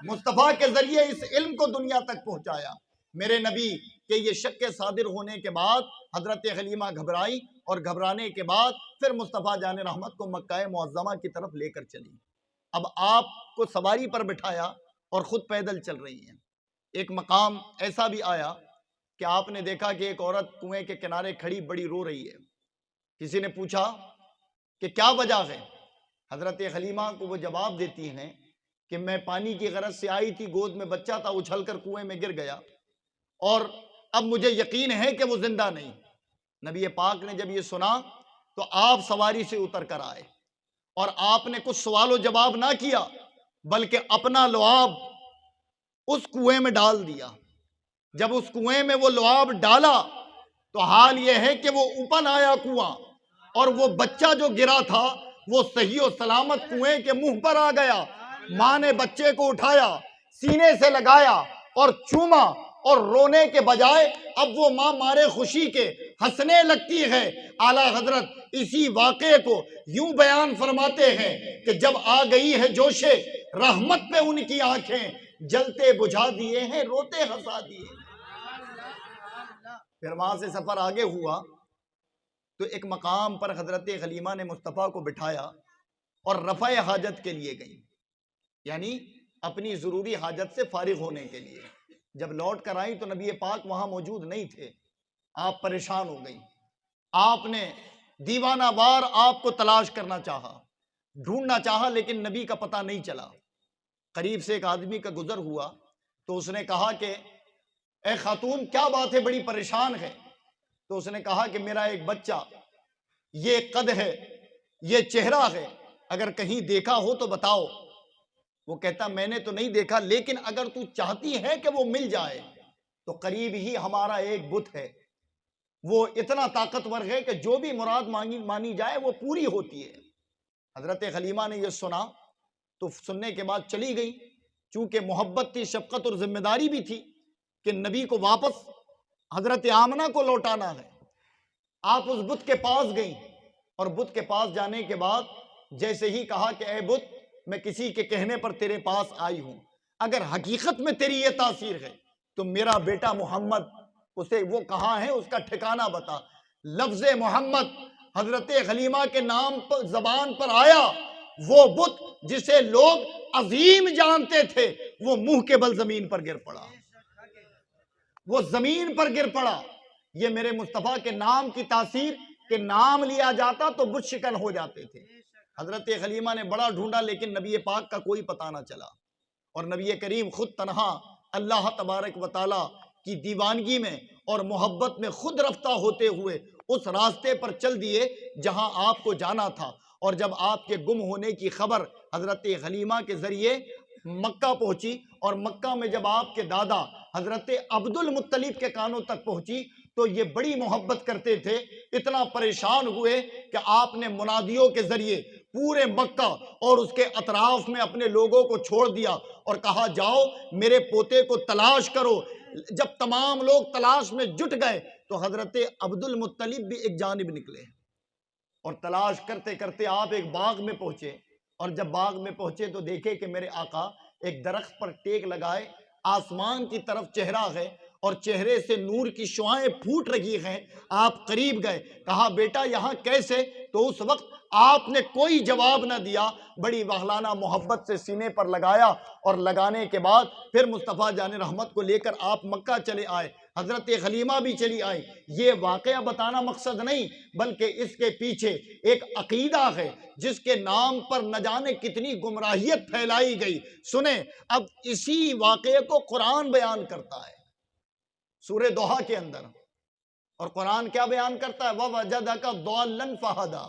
A: مصطفیٰ کے ذریعے اس علم کو دنیا تک پہنچایا. میرے نبی کہ یہ شک صادر ہونے کے بعد حضرت حلیمہ گھبرائی، اور گھبرانے کے بعد پھر مصطفیٰ جان رحمت کو مکہ معظمہ کی طرف لے کر چلی. اب آپ کو سواری پر بٹھایا اور خود پیدل چل رہی ہیں. ایک مقام ایسا بھی آیا کہ آپ نے دیکھا کہ ایک عورت کنویں کے کنارے کھڑی بڑی رو رہی ہے. کسی نے پوچھا کہ کیا وجہ ہے؟ حضرت حلیمہ کو وہ جواب دیتی ہیں کہ میں پانی کی غرض سے آئی تھی، گود میں بچہ تھا، اچھل کر کنویں میں گر گیا، اور اب مجھے یقین ہے کہ وہ زندہ نہیں. نبی پاک نے جب یہ سنا تو آپ سواری سے اتر کر آئے، اور آپ نے کچھ سوال و جواب نہ کیا بلکہ اپنا لعاب اس کنویں میں ڈال دیا. جب اس کنویں میں وہ لعاب ڈالا تو حال یہ ہے کہ وہ اوپن آیا کنواں، اور وہ بچہ جو گرا تھا وہ صحیح و سلامت کنویں کے منہ پر آ گیا. ماں نے بچے کو اٹھایا، سینے سے لگایا اور چوما، اور رونے کے بجائے اب وہ ماں مارے خوشی کے ہنسنے لگتی ہے. اعلیٰ حضرت اسی واقعے کو یوں بیان فرماتے ہیں کہ جب آ گئی ہے جوش رحمت پہ ان کی آنکھیں، جلتے بجھا دیے ہیں، روتے ہنسا دیے. پھر وہاں سے سفر آگے ہوا تو ایک مقام پر حضرت حلیمہ نے مصطفیٰ کو بٹھایا اور رفع حاجت کے لیے گئی، یعنی اپنی ضروری حاجت سے فارغ ہونے کے لیے. جب لوٹ کر آئی تو نبی پاک وہاں موجود نہیں تھے. آپ پریشان ہو گئی. آپ نے دیوانہ وار آپ کو تلاش کرنا چاہا، ڈھونڈنا چاہا، لیکن نبی کا پتہ نہیں چلا. قریب سے ایک آدمی کا گزر ہوا تو اس نے کہا کہ اے خاتون کیا بات ہے، بڑی پریشان ہے؟ تو اس نے کہا کہ میرا ایک بچہ، یہ قد ہے، یہ چہرہ ہے، اگر کہیں دیکھا ہو تو بتاؤ. وہ کہتا میں نے تو نہیں دیکھا، لیکن اگر تو چاہتی ہے کہ وہ مل جائے تو قریب ہی ہمارا ایک بت ہے، وہ اتنا طاقتور ہے کہ جو بھی مراد مانی جائے وہ پوری ہوتی ہے. حضرت حلیمہ نے یہ سنا تو سننے کے بعد چلی گئی. چونکہ محبت تھی، شفقت اور ذمہ داری بھی تھی کہ نبی کو واپس حضرت آمنہ کو لوٹانا ہے. آپ اس بت کے پاس گئیں، اور بت کے پاس جانے کے بعد جیسے ہی کہا کہ اے بت، میں کسی کے کہنے پر تیرے پاس آئی ہوں، اگر حقیقت میں تیری یہ تاثیر ہے تو میرا بیٹا محمد، اسے وہ کہاں ہے، اس کا ٹھکانہ بتا. لفظ محمد حضرت حلیمہ کے نام پر زبان پر آیا، وہ بت جسے لوگ عظیم جانتے تھے وہ منہ کے بل زمین پر گر پڑا، وہ زمین پر گر پڑا. یہ میرے مصطفیٰ کے نام کی تاثیر کہ نام لیا جاتا تو بت شکن ہو جاتے تھے۔ حضرت خلیمہ نے بڑا ڈھونڈا لیکن نبی پاک کا کوئی پتہ نہ چلا، اور نبی کریم خود تنہا اللہ تبارک و تعالی کی دیوانگی میں اور محبت میں خود رفتہ ہوتے ہوئے اس راستے پر چل دیے جہاں آپ کو جانا تھا۔ اور جب آپ کے گم ہونے کی خبر حضرت خلیمہ کے ذریعے مکہ پہنچی، اور مکہ میں جب آپ کے دادا حضرت عبد المطلب کے کانوں تک پہنچی تو یہ بڑی محبت کرتے تھے، اتنا پریشان ہوئے کہ آپ نے منادیوں کے ذریعے پورے مکہ اور اس کے اطراف میں اپنے لوگوں کو چھوڑ دیا اور کہا جاؤ میرے پوتے کو تلاش کرو۔ جب تمام لوگ تلاش میں جٹ گئے تو حضرت عبد المطلب بھی ایک جانب نکلے، اور تلاش کرتے کرتے آپ ایک باغ میں پہنچے، اور جب باغ میں پہنچے تو دیکھے کہ میرے آقا ایک درخت پر ٹیک لگائے آسمان کی طرف چہرہ ہے اور چہرے سے نور کی شعائیں پھوٹ رہی ہیں۔ آپ قریب گئے، کہا بیٹا یہاں کیسے؟ تو اس وقت آپ نے کوئی جواب نہ دیا، بڑی وحلانہ محبت سے سینے پر لگایا، اور لگانے کے بعد پھر مصطفیٰ جان رحمت کو لے کر آپ مکہ چلے آئے، حضرت خلیمہ بھی چلی آئی۔ یہ واقعہ بتانا مقصد نہیں، بلکہ اس کے پیچھے ایک عقیدہ ہے جس کے نام پر نہ جانے کتنی گمراہیت پھیلائی گئی۔ سنیں، اب اسی واقعے کو قرآن بیان کرتا ہے سورہ دوحہ کے اندر، اور قرآن کیا بیان کرتا ہے؟ وَوَجَدَكَ ضَالًّا فَہَدَىٰ۔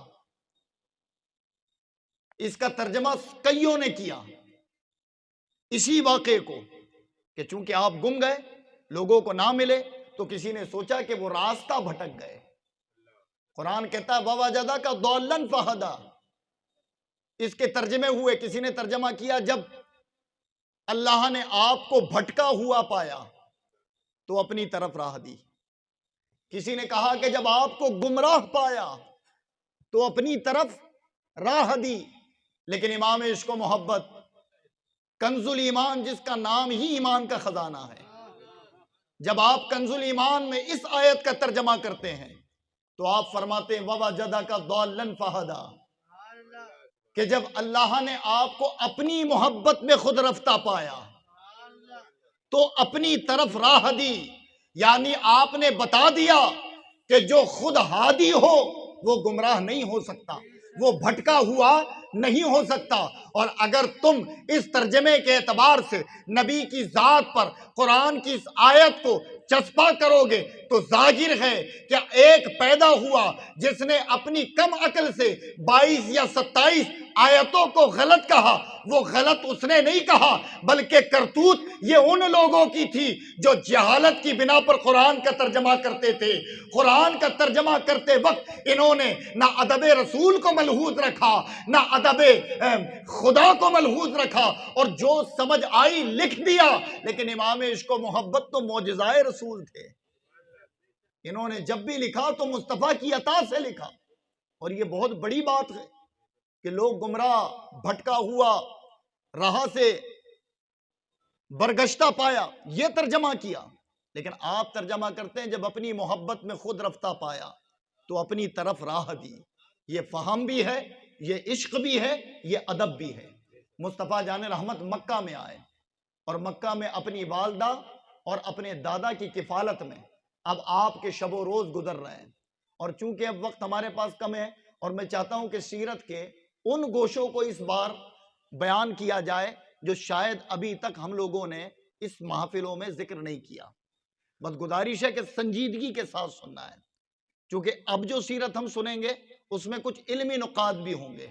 A: اس کا ترجمہ کئیوں نے کیا اسی واقعے کو، کہ چونکہ آپ گم گئے، لوگوں کو نہ ملے، تو کسی نے سوچا کہ وہ راستہ بھٹک گئے۔ قرآن کہتا ہے وَوَجَدَكَ ضَالًّا فَہَدَىٰ۔ اس کے ترجمے ہوئے، کسی نے ترجمہ کیا جب اللہ نے آپ کو بھٹکا ہوا پایا تو اپنی طرف راہ دی، کسی نے کہا کہ جب آپ کو گمراہ پایا تو اپنی طرف راہ دی۔ لیکن امام عشق و محبت کنز الایمان، جس کا نام ہی ایمان کا خزانہ ہے، جب آپ کنز الایمان میں اس آیت کا ترجمہ کرتے ہیں تو آپ فرماتے ہیں وَوَجَدَكَ ضَالًّا فَہَدَىٰ، کہ جب اللہ نے آپ کو اپنی محبت میں خود رفتہ پایا تو اپنی طرف راہ دی، یعنی آپ نے بتا دیا کہ جو خود ہادی ہو وہ گمراہ نہیں ہو سکتا، وہ بھٹکا ہوا نہیں ہو سکتا۔ اور اگر تم اس ترجمے کے اعتبار سے نبی کی ذات پر قرآن کی اس آیت کو چسپاں کرو گے تو ظاہر ہے کہ ایک پیدا ہوا جس نے اپنی کم عقل سے 22 یا 27 آیتوں کو غلط کہا۔ وہ غلط اس نے نہیں کہا، بلکہ کرتوت یہ ان لوگوں کی تھی جو جہالت کی بنا پر قرآن کا ترجمہ کرتے تھے۔ قرآن کا ترجمہ کرتے وقت انہوں نے نہ ادب رسول کو ملحوظ رکھا، نہ ادب خدا کو ملحوظ رکھا، اور جو سمجھ آئی لکھ دیا۔ لیکن امام عشق و محبت تو معجزۂ رسول تھے، انہوں نے جب بھی لکھا تو مصطفیٰ کی عطا سے لکھا۔ اور یہ بہت بڑی بات ہے کہ لوگ گمراہ، بھٹکا ہوا، راہ سے برگشتہ پایا، یہ ترجمہ کیا۔ لیکن آپ ترجمہ کرتے ہیں جب اپنی محبت میں خود رفتہ پایا تو اپنی طرف راہ دی۔ یہ فہم بھی ہے، یہ عشق بھی ہے، یہ ادب بھی ہے۔ مصطفیٰ جان رحمت مکہ میں آئے، اور مکہ میں اپنی والدہ اور اپنے دادا کی کفالت میں اب آپ کے شب و روز گزر رہے ہیں۔ اور چونکہ اب وقت ہمارے پاس کم ہے اور میں چاہتا ہوں کہ سیرت کے ان گوشوں کو اس بار بیان کیا جائے جو شاید ابھی تک ہم لوگوں نے اس محفلوں میں ذکر نہیں کیا، بس گزارش ہے کہ سنجیدگی کے ساتھ سننا ہے، چونکہ اب جو سیرت ہم سنیں گے اس میں کچھ علمی نقاط بھی ہوں گے،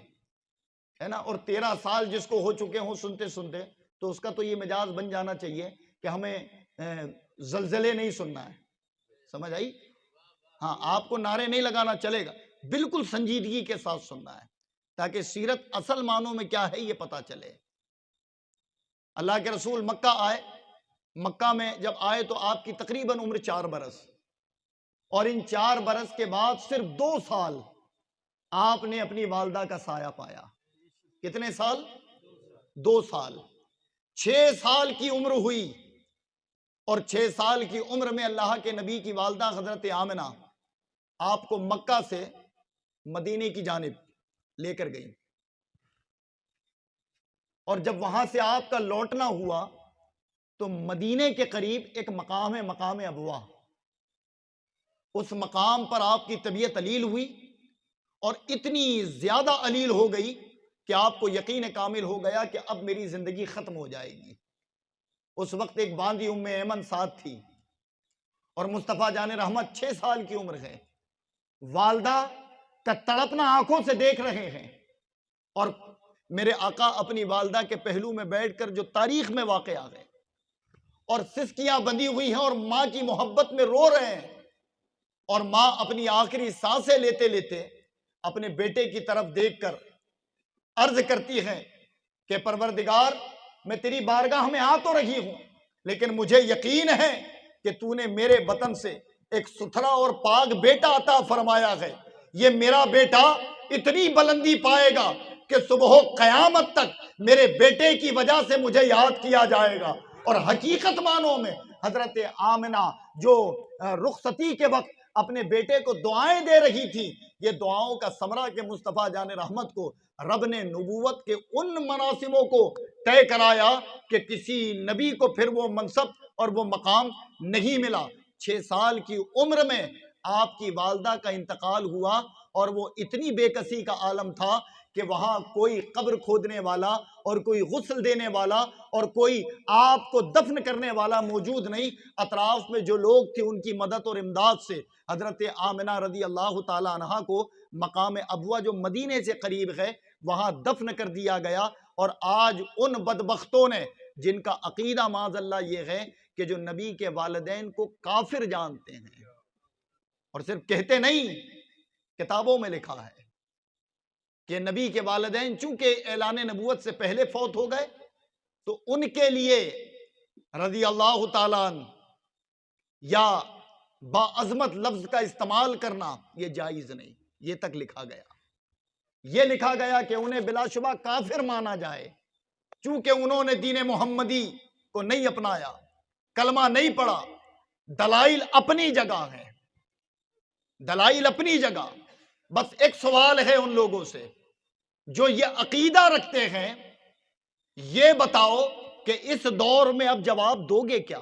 A: ہے نا۔ اور 13 سال جس کو ہو چکے ہوں سنتے سنتے تو اس کا تو یہ مزاج بن جانا چاہیے کہ ہمیں زلزلے نہیں سننا ہے، سمجھ آئی؟ ہاں، آپ کو نعرے نہیں لگانا چلے گا، بالکل سنجیدگی کے ساتھ سننا ہے تاکہ سیرت اصل معنوں میں کیا ہے یہ پتا چلے۔ اللہ کے رسول مکہ آئے، مکہ میں جب آئے تو آپ کی تقریباً عمر 4 برس، اور ان 4 برس کے بعد صرف 2 سال آپ نے اپنی والدہ کا سایہ پایا۔ کتنے سال؟ 2 سال۔ 6 سال کی عمر ہوئی، اور 6 سال کی عمر میں اللہ کے نبی کی والدہ حضرت آمنہ آپ کو مکہ سے مدینے کی جانب لے کر گئی، اور جب وہاں سے آپ کا لوٹنا ہوا تو مدینے کے قریب ایک مقام ہے، مقام ابواہ۔ اس مقام پر آپ کی طبیعت علیل ہوئی اور اتنی زیادہ علیل ہو گئی کہ آپ کو یقین کامل ہو گیا کہ اب میری زندگی ختم ہو جائے گی۔ اس وقت ایک باندھی ام ایمن ساتھ تھی اور مصطفیٰ جان رحمت 6 سال کی عمر ہے، والدہ کا تڑپنا آنکھوں سے دیکھ رہے ہیں، اور میرے آقا اپنی والدہ کے پہلو میں بیٹھ کر جو تاریخ میں واقعہ ہے اور سسکیاں بندھی ہوئی ہیں اور ماں کی محبت میں رو رہے ہیں، اور ماں اپنی آخری سانسیں لیتے لیتے اپنے بیٹے کی طرف دیکھ کر عرض کرتی ہے کہ پروردگار، میں تیری بارگاہ میں آ تو رہی ہوں، لیکن مجھے یقین ہے کہ تو نے میرے بطن سے ایک ستھرا اور پاک بیٹا عطا فرمایا ہے، یہ میرا بیٹا اتنی بلندی پائے گا کہ صبح قیامت تک میرے بیٹے کی وجہ سے مجھے یاد کیا جائے گا۔ اور حقیقت معنوں میں حضرت آمنہ جو رخصتی کے وقت اپنے بیٹے کو دعائیں دے رہی تھی، یہ دعاؤں کا ثمرہ کہ مصطفیٰ جان رحمت کو رب نے نبوت کے ان مناصبوں کو طے کرایا کہ کسی نبی کو پھر وہ منصب اور وہ مقام نہیں ملا۔ 6 سال کی عمر میں آپ کی والدہ کا انتقال ہوا اور وہ اتنی بے کسی کا عالم تھا کہ وہاں کوئی قبر کھودنے والا اور کوئی غسل دینے والا اور کوئی آپ کو دفن کرنے والا موجود نہیں۔ اطراف میں جو لوگ تھے ان کی مدد اور امداد سے حضرت آمنہ رضی اللہ تعالی عنہا کو مقام ابوا جو مدینے سے قریب ہے وہاں دفن کر دیا گیا۔ اور آج ان بدبختوں نے جن کا عقیدہ معاذ اللہ یہ ہے کہ جو نبی کے والدین کو کافر جانتے ہیں، اور صرف کہتے نہیں، کتابوں میں لکھا ہے کہ نبی کے والدین چونکہ اعلان نبوت سے پہلے فوت ہو گئے تو ان کے لیے رضی اللہ تعالیٰ عنہ یا باعظمت لفظ کا استعمال کرنا یہ جائز نہیں، یہ تک لکھا گیا۔ یہ لکھا گیا کہ انہیں بلا شبہ کافر مانا جائے چونکہ انہوں نے دین محمدی کو نہیں اپنایا، کلمہ نہیں پڑھا۔ دلائل اپنی جگہ ہیں، دلائل اپنی جگہ۔ بس ایک سوال ہے ان لوگوں سے جو یہ عقیدہ رکھتے ہیں، یہ بتاؤ کہ اس دور میں اب جواب دو گے کیا؟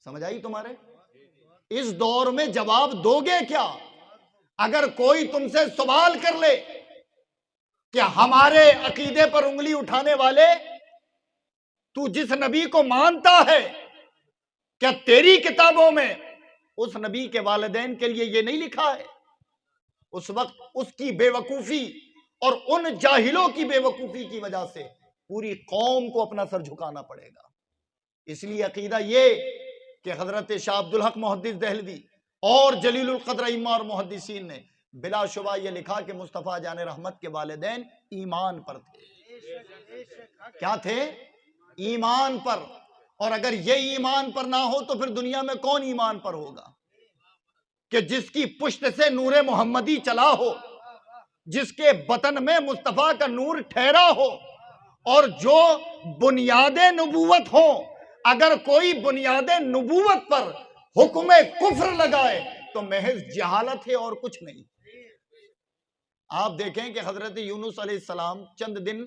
A: سمجھ آئی تمہارے؟ اس دور میں جواب دو گے کیا؟ اگر کوئی تم سے سوال کر لے کہ ہمارے عقیدے پر انگلی اٹھانے والے، تو جس نبی کو مانتا ہے کیا تیری کتابوں میں اس نبی کے والدین کے لیے یہ نہیں لکھا ہے؟ اس وقت اس کی بے وقوفی اور ان جاہلوں کی بے وقوفی کی وجہ سے پوری قوم کو اپنا سر جھکانا پڑے گا۔ اس لیے عقیدہ یہ کہ حضرت شاہ عبدالحق محدث دہلوی اور جلیل القدر ائمہ اور محدثین نے بلا شبہ یہ لکھا کہ مصطفیٰ جان رحمت کے والدین ایمان پر تھے۔ کیا تھے؟ ایمان پر۔ اور اگر یہ ایمان پر نہ ہو تو پھر دنیا میں کون ایمان پر ہوگا؟ کہ جس کی پشت سے نور محمدی چلا ہو، جس کے بطن میں مصطفیٰ کا نور ٹھہرا ہو، اور جو بنیاد نبوت ہو، اگر کوئی بنیاد نبوت پر حکم کفر لگائے تو محض جہالت ہے اور کچھ نہیں۔ آپ دیکھیں کہ حضرت یونس علیہ السلام چند دن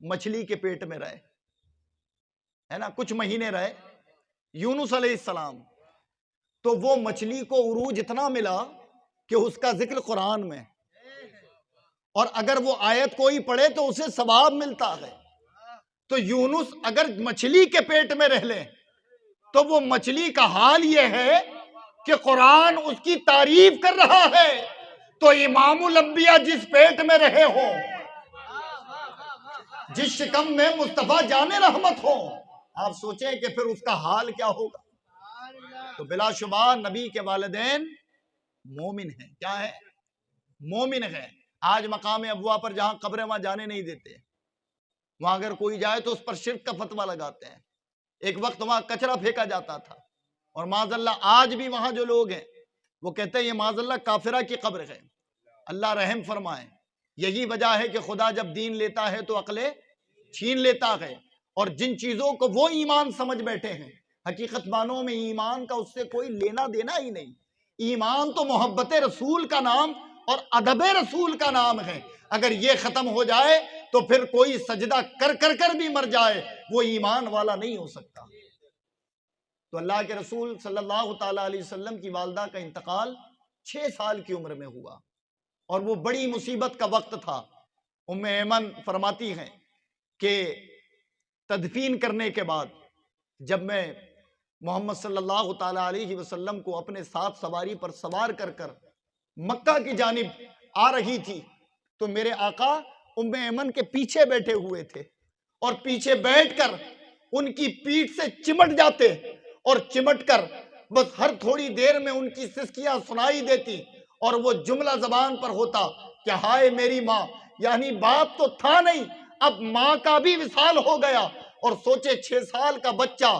A: مچھلی کے پیٹ میں رہے، ہے نا، کچھ مہینے رہے یونس علیہ السلام، تو وہ مچھلی کو عروج اتنا ملا کہ اس کا ذکر قرآن میں، اور اگر وہ آیت کوئی پڑھے تو اسے ثواب ملتا ہے۔ تو یونس اگر مچھلی کے پیٹ میں رہ لیں تو وہ مچھلی کا حال یہ ہے کہ قرآن اس کی تعریف کر رہا ہے، تو امام الانبیاء جس پیٹ میں رہے ہوں، جس شکم میں مصطفیٰ جان رحمت ہو، آپ سوچیں کہ پھر اس کا حال کیا ہوگا۔ تو بلا شبہ نبی کے والدین مومن ہیں۔ کیا ہے؟ مومن ہیں۔ آج مقام ابوا پر جہاں قبر وہاں جانے نہیں دیتے، وہاں اگر کوئی جائے تو اس پر شرک کا فتویٰ لگاتے ہیں۔ ایک وقت وہاں کچرا پھینکا جاتا تھا، اور معاذ اللہ آج بھی وہاں جو لوگ ہیں وہ کہتے ہیں یہ معاذ اللہ کافرہ کی قبر ہے۔ اللہ رحم فرمائے۔ یہی وجہ ہے کہ خدا جب دین لیتا ہے تو عقلیں چھین لیتا ہے، اور جن چیزوں کو وہ ایمان سمجھ بیٹھے ہیں حقیقت معنوں میں ایمان کا اس سے کوئی لینا دینا ہی نہیں۔ ایمان تو محبت رسول کا نام اور ادب رسول کا نام ہے۔ اگر یہ ختم ہو جائے تو پھر کوئی سجدہ کر کر بھی مر جائے وہ ایمان والا نہیں ہو سکتا۔ تو اللہ کے رسول صلی اللہ تعالیٰ علیہ وسلم کی والدہ کا انتقال 6 سال کی عمر میں ہوا، اور وہ بڑی مصیبت کا وقت تھا۔ ام ایمن فرماتی ہیں کہ تدفین کرنے کے بعد جب میں محمد صلی اللہ تعالیٰ علیہ وسلم کو اپنے ساتھ سواری پر سوار کر کر مکہ کی جانب آ رہی تھی تو میرے آقا ام ایمن کے پیچھے بیٹھے ہوئے تھے، اور پیچھے بیٹھ کر ان کی پیٹھ سے چمٹ جاتے، اور چمٹ کر بس ہر تھوڑی دیر میں ان کی سسکیاں سنائی دیتی، اور وہ جملہ زبان پر ہوتا کہ ہائے میری ماں، یعنی باپ تو تھا نہیں، اب ماں کا بھی وصال ہو گیا۔ اور سوچے 6 سال کا بچہ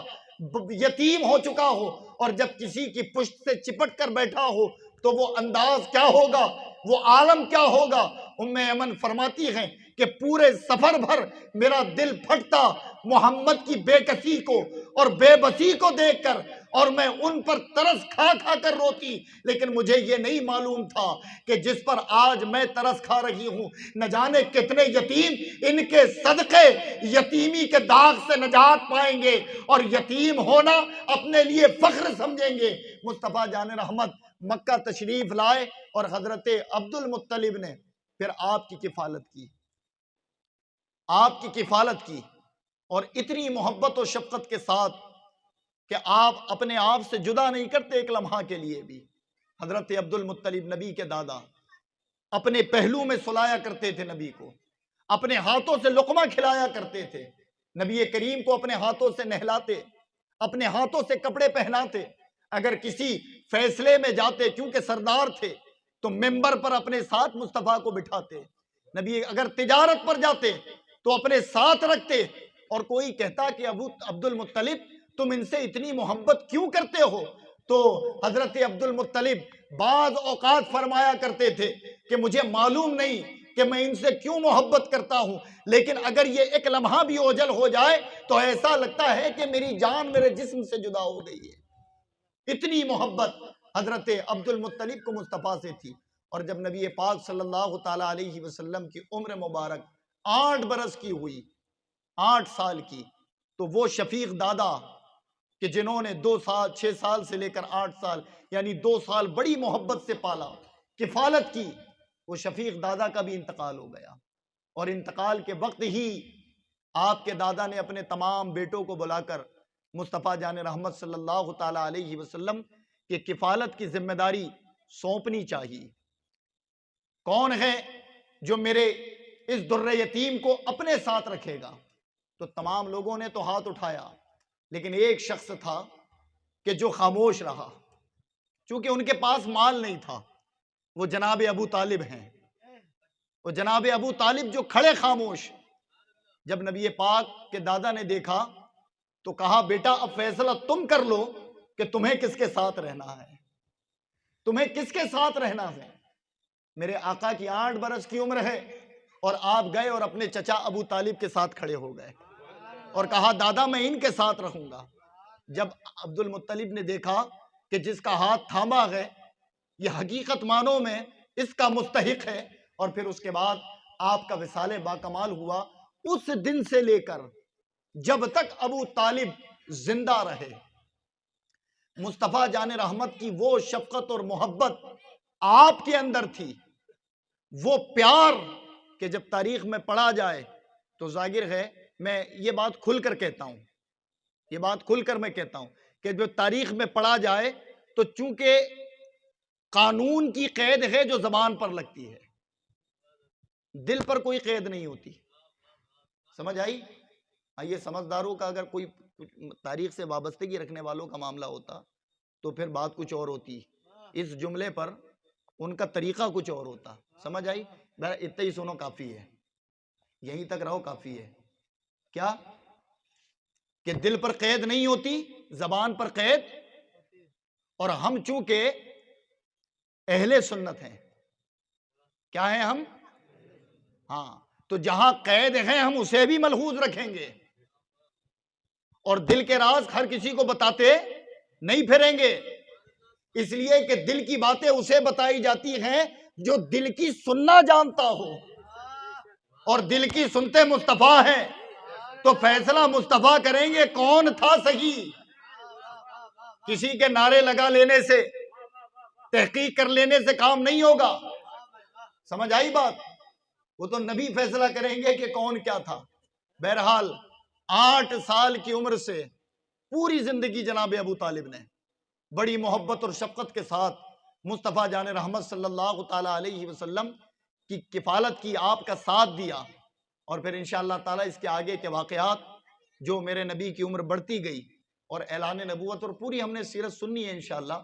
A: یتیم ہو چکا ہو، اور جب کسی کی پشت سے چپٹ کر بیٹھا ہو تو وہ انداز کیا ہوگا، وہ عالم کیا ہوگا۔ ام ایمن فرماتی ہیں کہ پورے سفر بھر میرا دل پھٹتا محمد کی بے کسی کو اور بے بسی کو دیکھ کر، اور میں ان پر ترس کھا کھا کر روتی، لیکن مجھے یہ نہیں معلوم تھا کہ جس پر آج میں ترس کھا رہی ہوں نہ جانے کتنے یتیم ان کے صدقے یتیمی کے داغ سے نجات پائیں گے، اور یتیم ہونا اپنے لیے فخر سمجھیں گے۔ مصطفیٰ جان رحمت مکہ تشریف لائے، اور حضرت عبد المطلب نے پھر آپ کی کفالت کی، اور اتنی محبت و شفقت کے ساتھ کہ آپ اپنے آپ سے جدا نہیں کرتے ایک لمحہ کے لیے بھی۔ حضرت عبد المطلب نبی کے دادا اپنے پہلو میں سلایا کرتے تھے نبی کو، اپنے ہاتھوں سے لقمہ کھلایا کرتے تھے، نبی کریم کو اپنے ہاتھوں سے نہلاتے، اپنے ہاتھوں سے کپڑے پہناتے۔ اگر کسی فیصلے میں جاتے، چونکہ سردار تھے، تو ممبر پر اپنے ساتھ مصطفیٰ کو بٹھاتے۔ نبی اگر تجارت پر جاتے تو اپنے ساتھ رکھتے، اور کوئی کہتا کہ ابو عبد المطلب تم ان سے اتنی محبت کیوں کرتے ہو، تو حضرت عبد المطلب بعض اوقات فرمایا کرتے تھے کہ مجھے معلوم نہیں کہ میں ان سے کیوں محبت کرتا ہوں، لیکن اگر یہ ایک لمحہ بھی اوجھل ہو جائے تو ایسا لگتا ہے کہ میری جان میرے جسم سے جدا ہو گئی ہے۔ اتنی محبت حضرت عبد المطلب کو مصطفیٰ سے تھی۔ اور جب نبی پاک صلی اللہ تعالیٰ علیہ وسلم کی عمر مبارک 8 برس کی ہوئی، 8 سال کی، تو وہ شفیق دادا کہ جنہوں نے 6 سال سے لے کر 8 سال یعنی 2 سال بڑی محبت سے پالا، کفالت کی، وہ شفیق دادا کا بھی انتقال ہو گیا۔ اور انتقال کے وقت ہی آپ کے دادا نے اپنے تمام بیٹوں کو بلا کر مصطفیٰ جان رحمت صلی اللہ تعالیٰ علیہ وسلم کی کفالت کی ذمہ داری سونپنی چاہیے۔ کون ہے جو میرے اس در یتیم کو اپنے ساتھ رکھے گا؟ تو تمام لوگوں نے تو ہاتھ اٹھایا، لیکن ایک شخص تھا کہ جو خاموش رہا، چونکہ ان کے پاس مال نہیں تھا۔ وہ جناب ابو طالب ہیں، وہ جناب ابو طالب جو کھڑے خاموش۔ جب نبی پاک کے دادا نے دیکھا تو کہا بیٹا اب فیصلہ تم کر لو کہ تمہیں کس کے ساتھ رہنا ہے، تمہیں کس کے ساتھ رہنا ہے۔ میرے آقا کی 8 برس کی عمر ہے، اور آپ گئے اور اپنے چچا ابو طالب کے ساتھ کھڑے ہو گئے اور کہا دادا میں ان کے ساتھ رہوں گا۔ جب عبد المطلب نے دیکھا کہ جس کا ہاتھ تھاما ہے یہ حقیقت معنوں میں اس کا مستحق ہے، اور پھر اس کے بعد آپ کا وصال باکمال ہوا، اس دن سے لے کر جب تک ابو طالب زندہ رہے، مصطفیٰ جان رحمت کی وہ شفقت اور محبت آپ کے اندر تھی، وہ پیار کہ جب تاریخ میں پڑھا جائے تو ظاہر ہے، میں یہ بات کھل کر کہتا ہوں، یہ بات کھل کر میں کہتا ہوں کہ جو تاریخ میں پڑھا جائے تو چونکہ قانون کی قید ہے جو زبان پر لگتی ہے، دل پر کوئی قید نہیں ہوتی۔ سمجھ آئی؟ یہ سمجھداروں کا اگر کوئی تاریخ سے وابستگی رکھنے والوں کا معاملہ ہوتا تو پھر بات کچھ اور ہوتی، اس جملے پر ان کا طریقہ کچھ اور ہوتا۔ سمجھ آئی؟ اتنا ہی سنو کافی ہے، یہیں تک رہو کافی ہے۔ کیا کہ دل پر قید نہیں ہوتی، زبان پر قید، اور ہم چونکہ اہل سنت ہیں، کیا ہیں ہم؟ ہاں، تو جہاں قید ہے ہم اسے بھی ملحوظ رکھیں گے، اور دل کے راز ہر کسی کو بتاتے نہیں پھریں گے، اس لیے کہ دل کی باتیں اسے بتائی جاتی ہیں جو دل کی سننا جانتا ہو، اور دل کی سنتے مصطفیٰ ہیں، تو فیصلہ مصطفیٰ کریں گے کون تھا صحیح۔ کسی کے نعرے لگا لینے سے، تحقیق کر لینے سے کام نہیں ہوگا. سمجھ آئی بات؟ وہ تو نبی فیصلہ کریں گے کہ کون کیا تھا. بہرحال 8 سال کی عمر سے پوری زندگی جناب ابو طالب نے بڑی محبت اور شفقت کے ساتھ مصطفیٰ جان رحمت صلی اللہ تعالیٰ علیہ وسلم کی کفالت کی، آپ کا ساتھ دیا. اور پھر انشاءاللہ تعالیٰ اس کے آگے کے واقعات، جو میرے نبی کی عمر بڑھتی گئی اور اعلان نبوت، اور پوری ہم نے سیرت سننی ہے انشاءاللہ،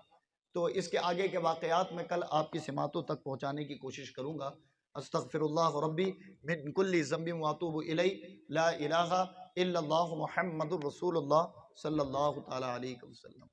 A: تو اس کے آگے کے واقعات میں کل آپ کی سماعتوں تک پہنچانے کی کوشش کروں گا. استغفر اللہ ربی من کل ذنب واتوب الیہ، لا الہ الا اللہ محمد الرسول اللہ صلی اللہ تعالیٰ علیہ وسلم.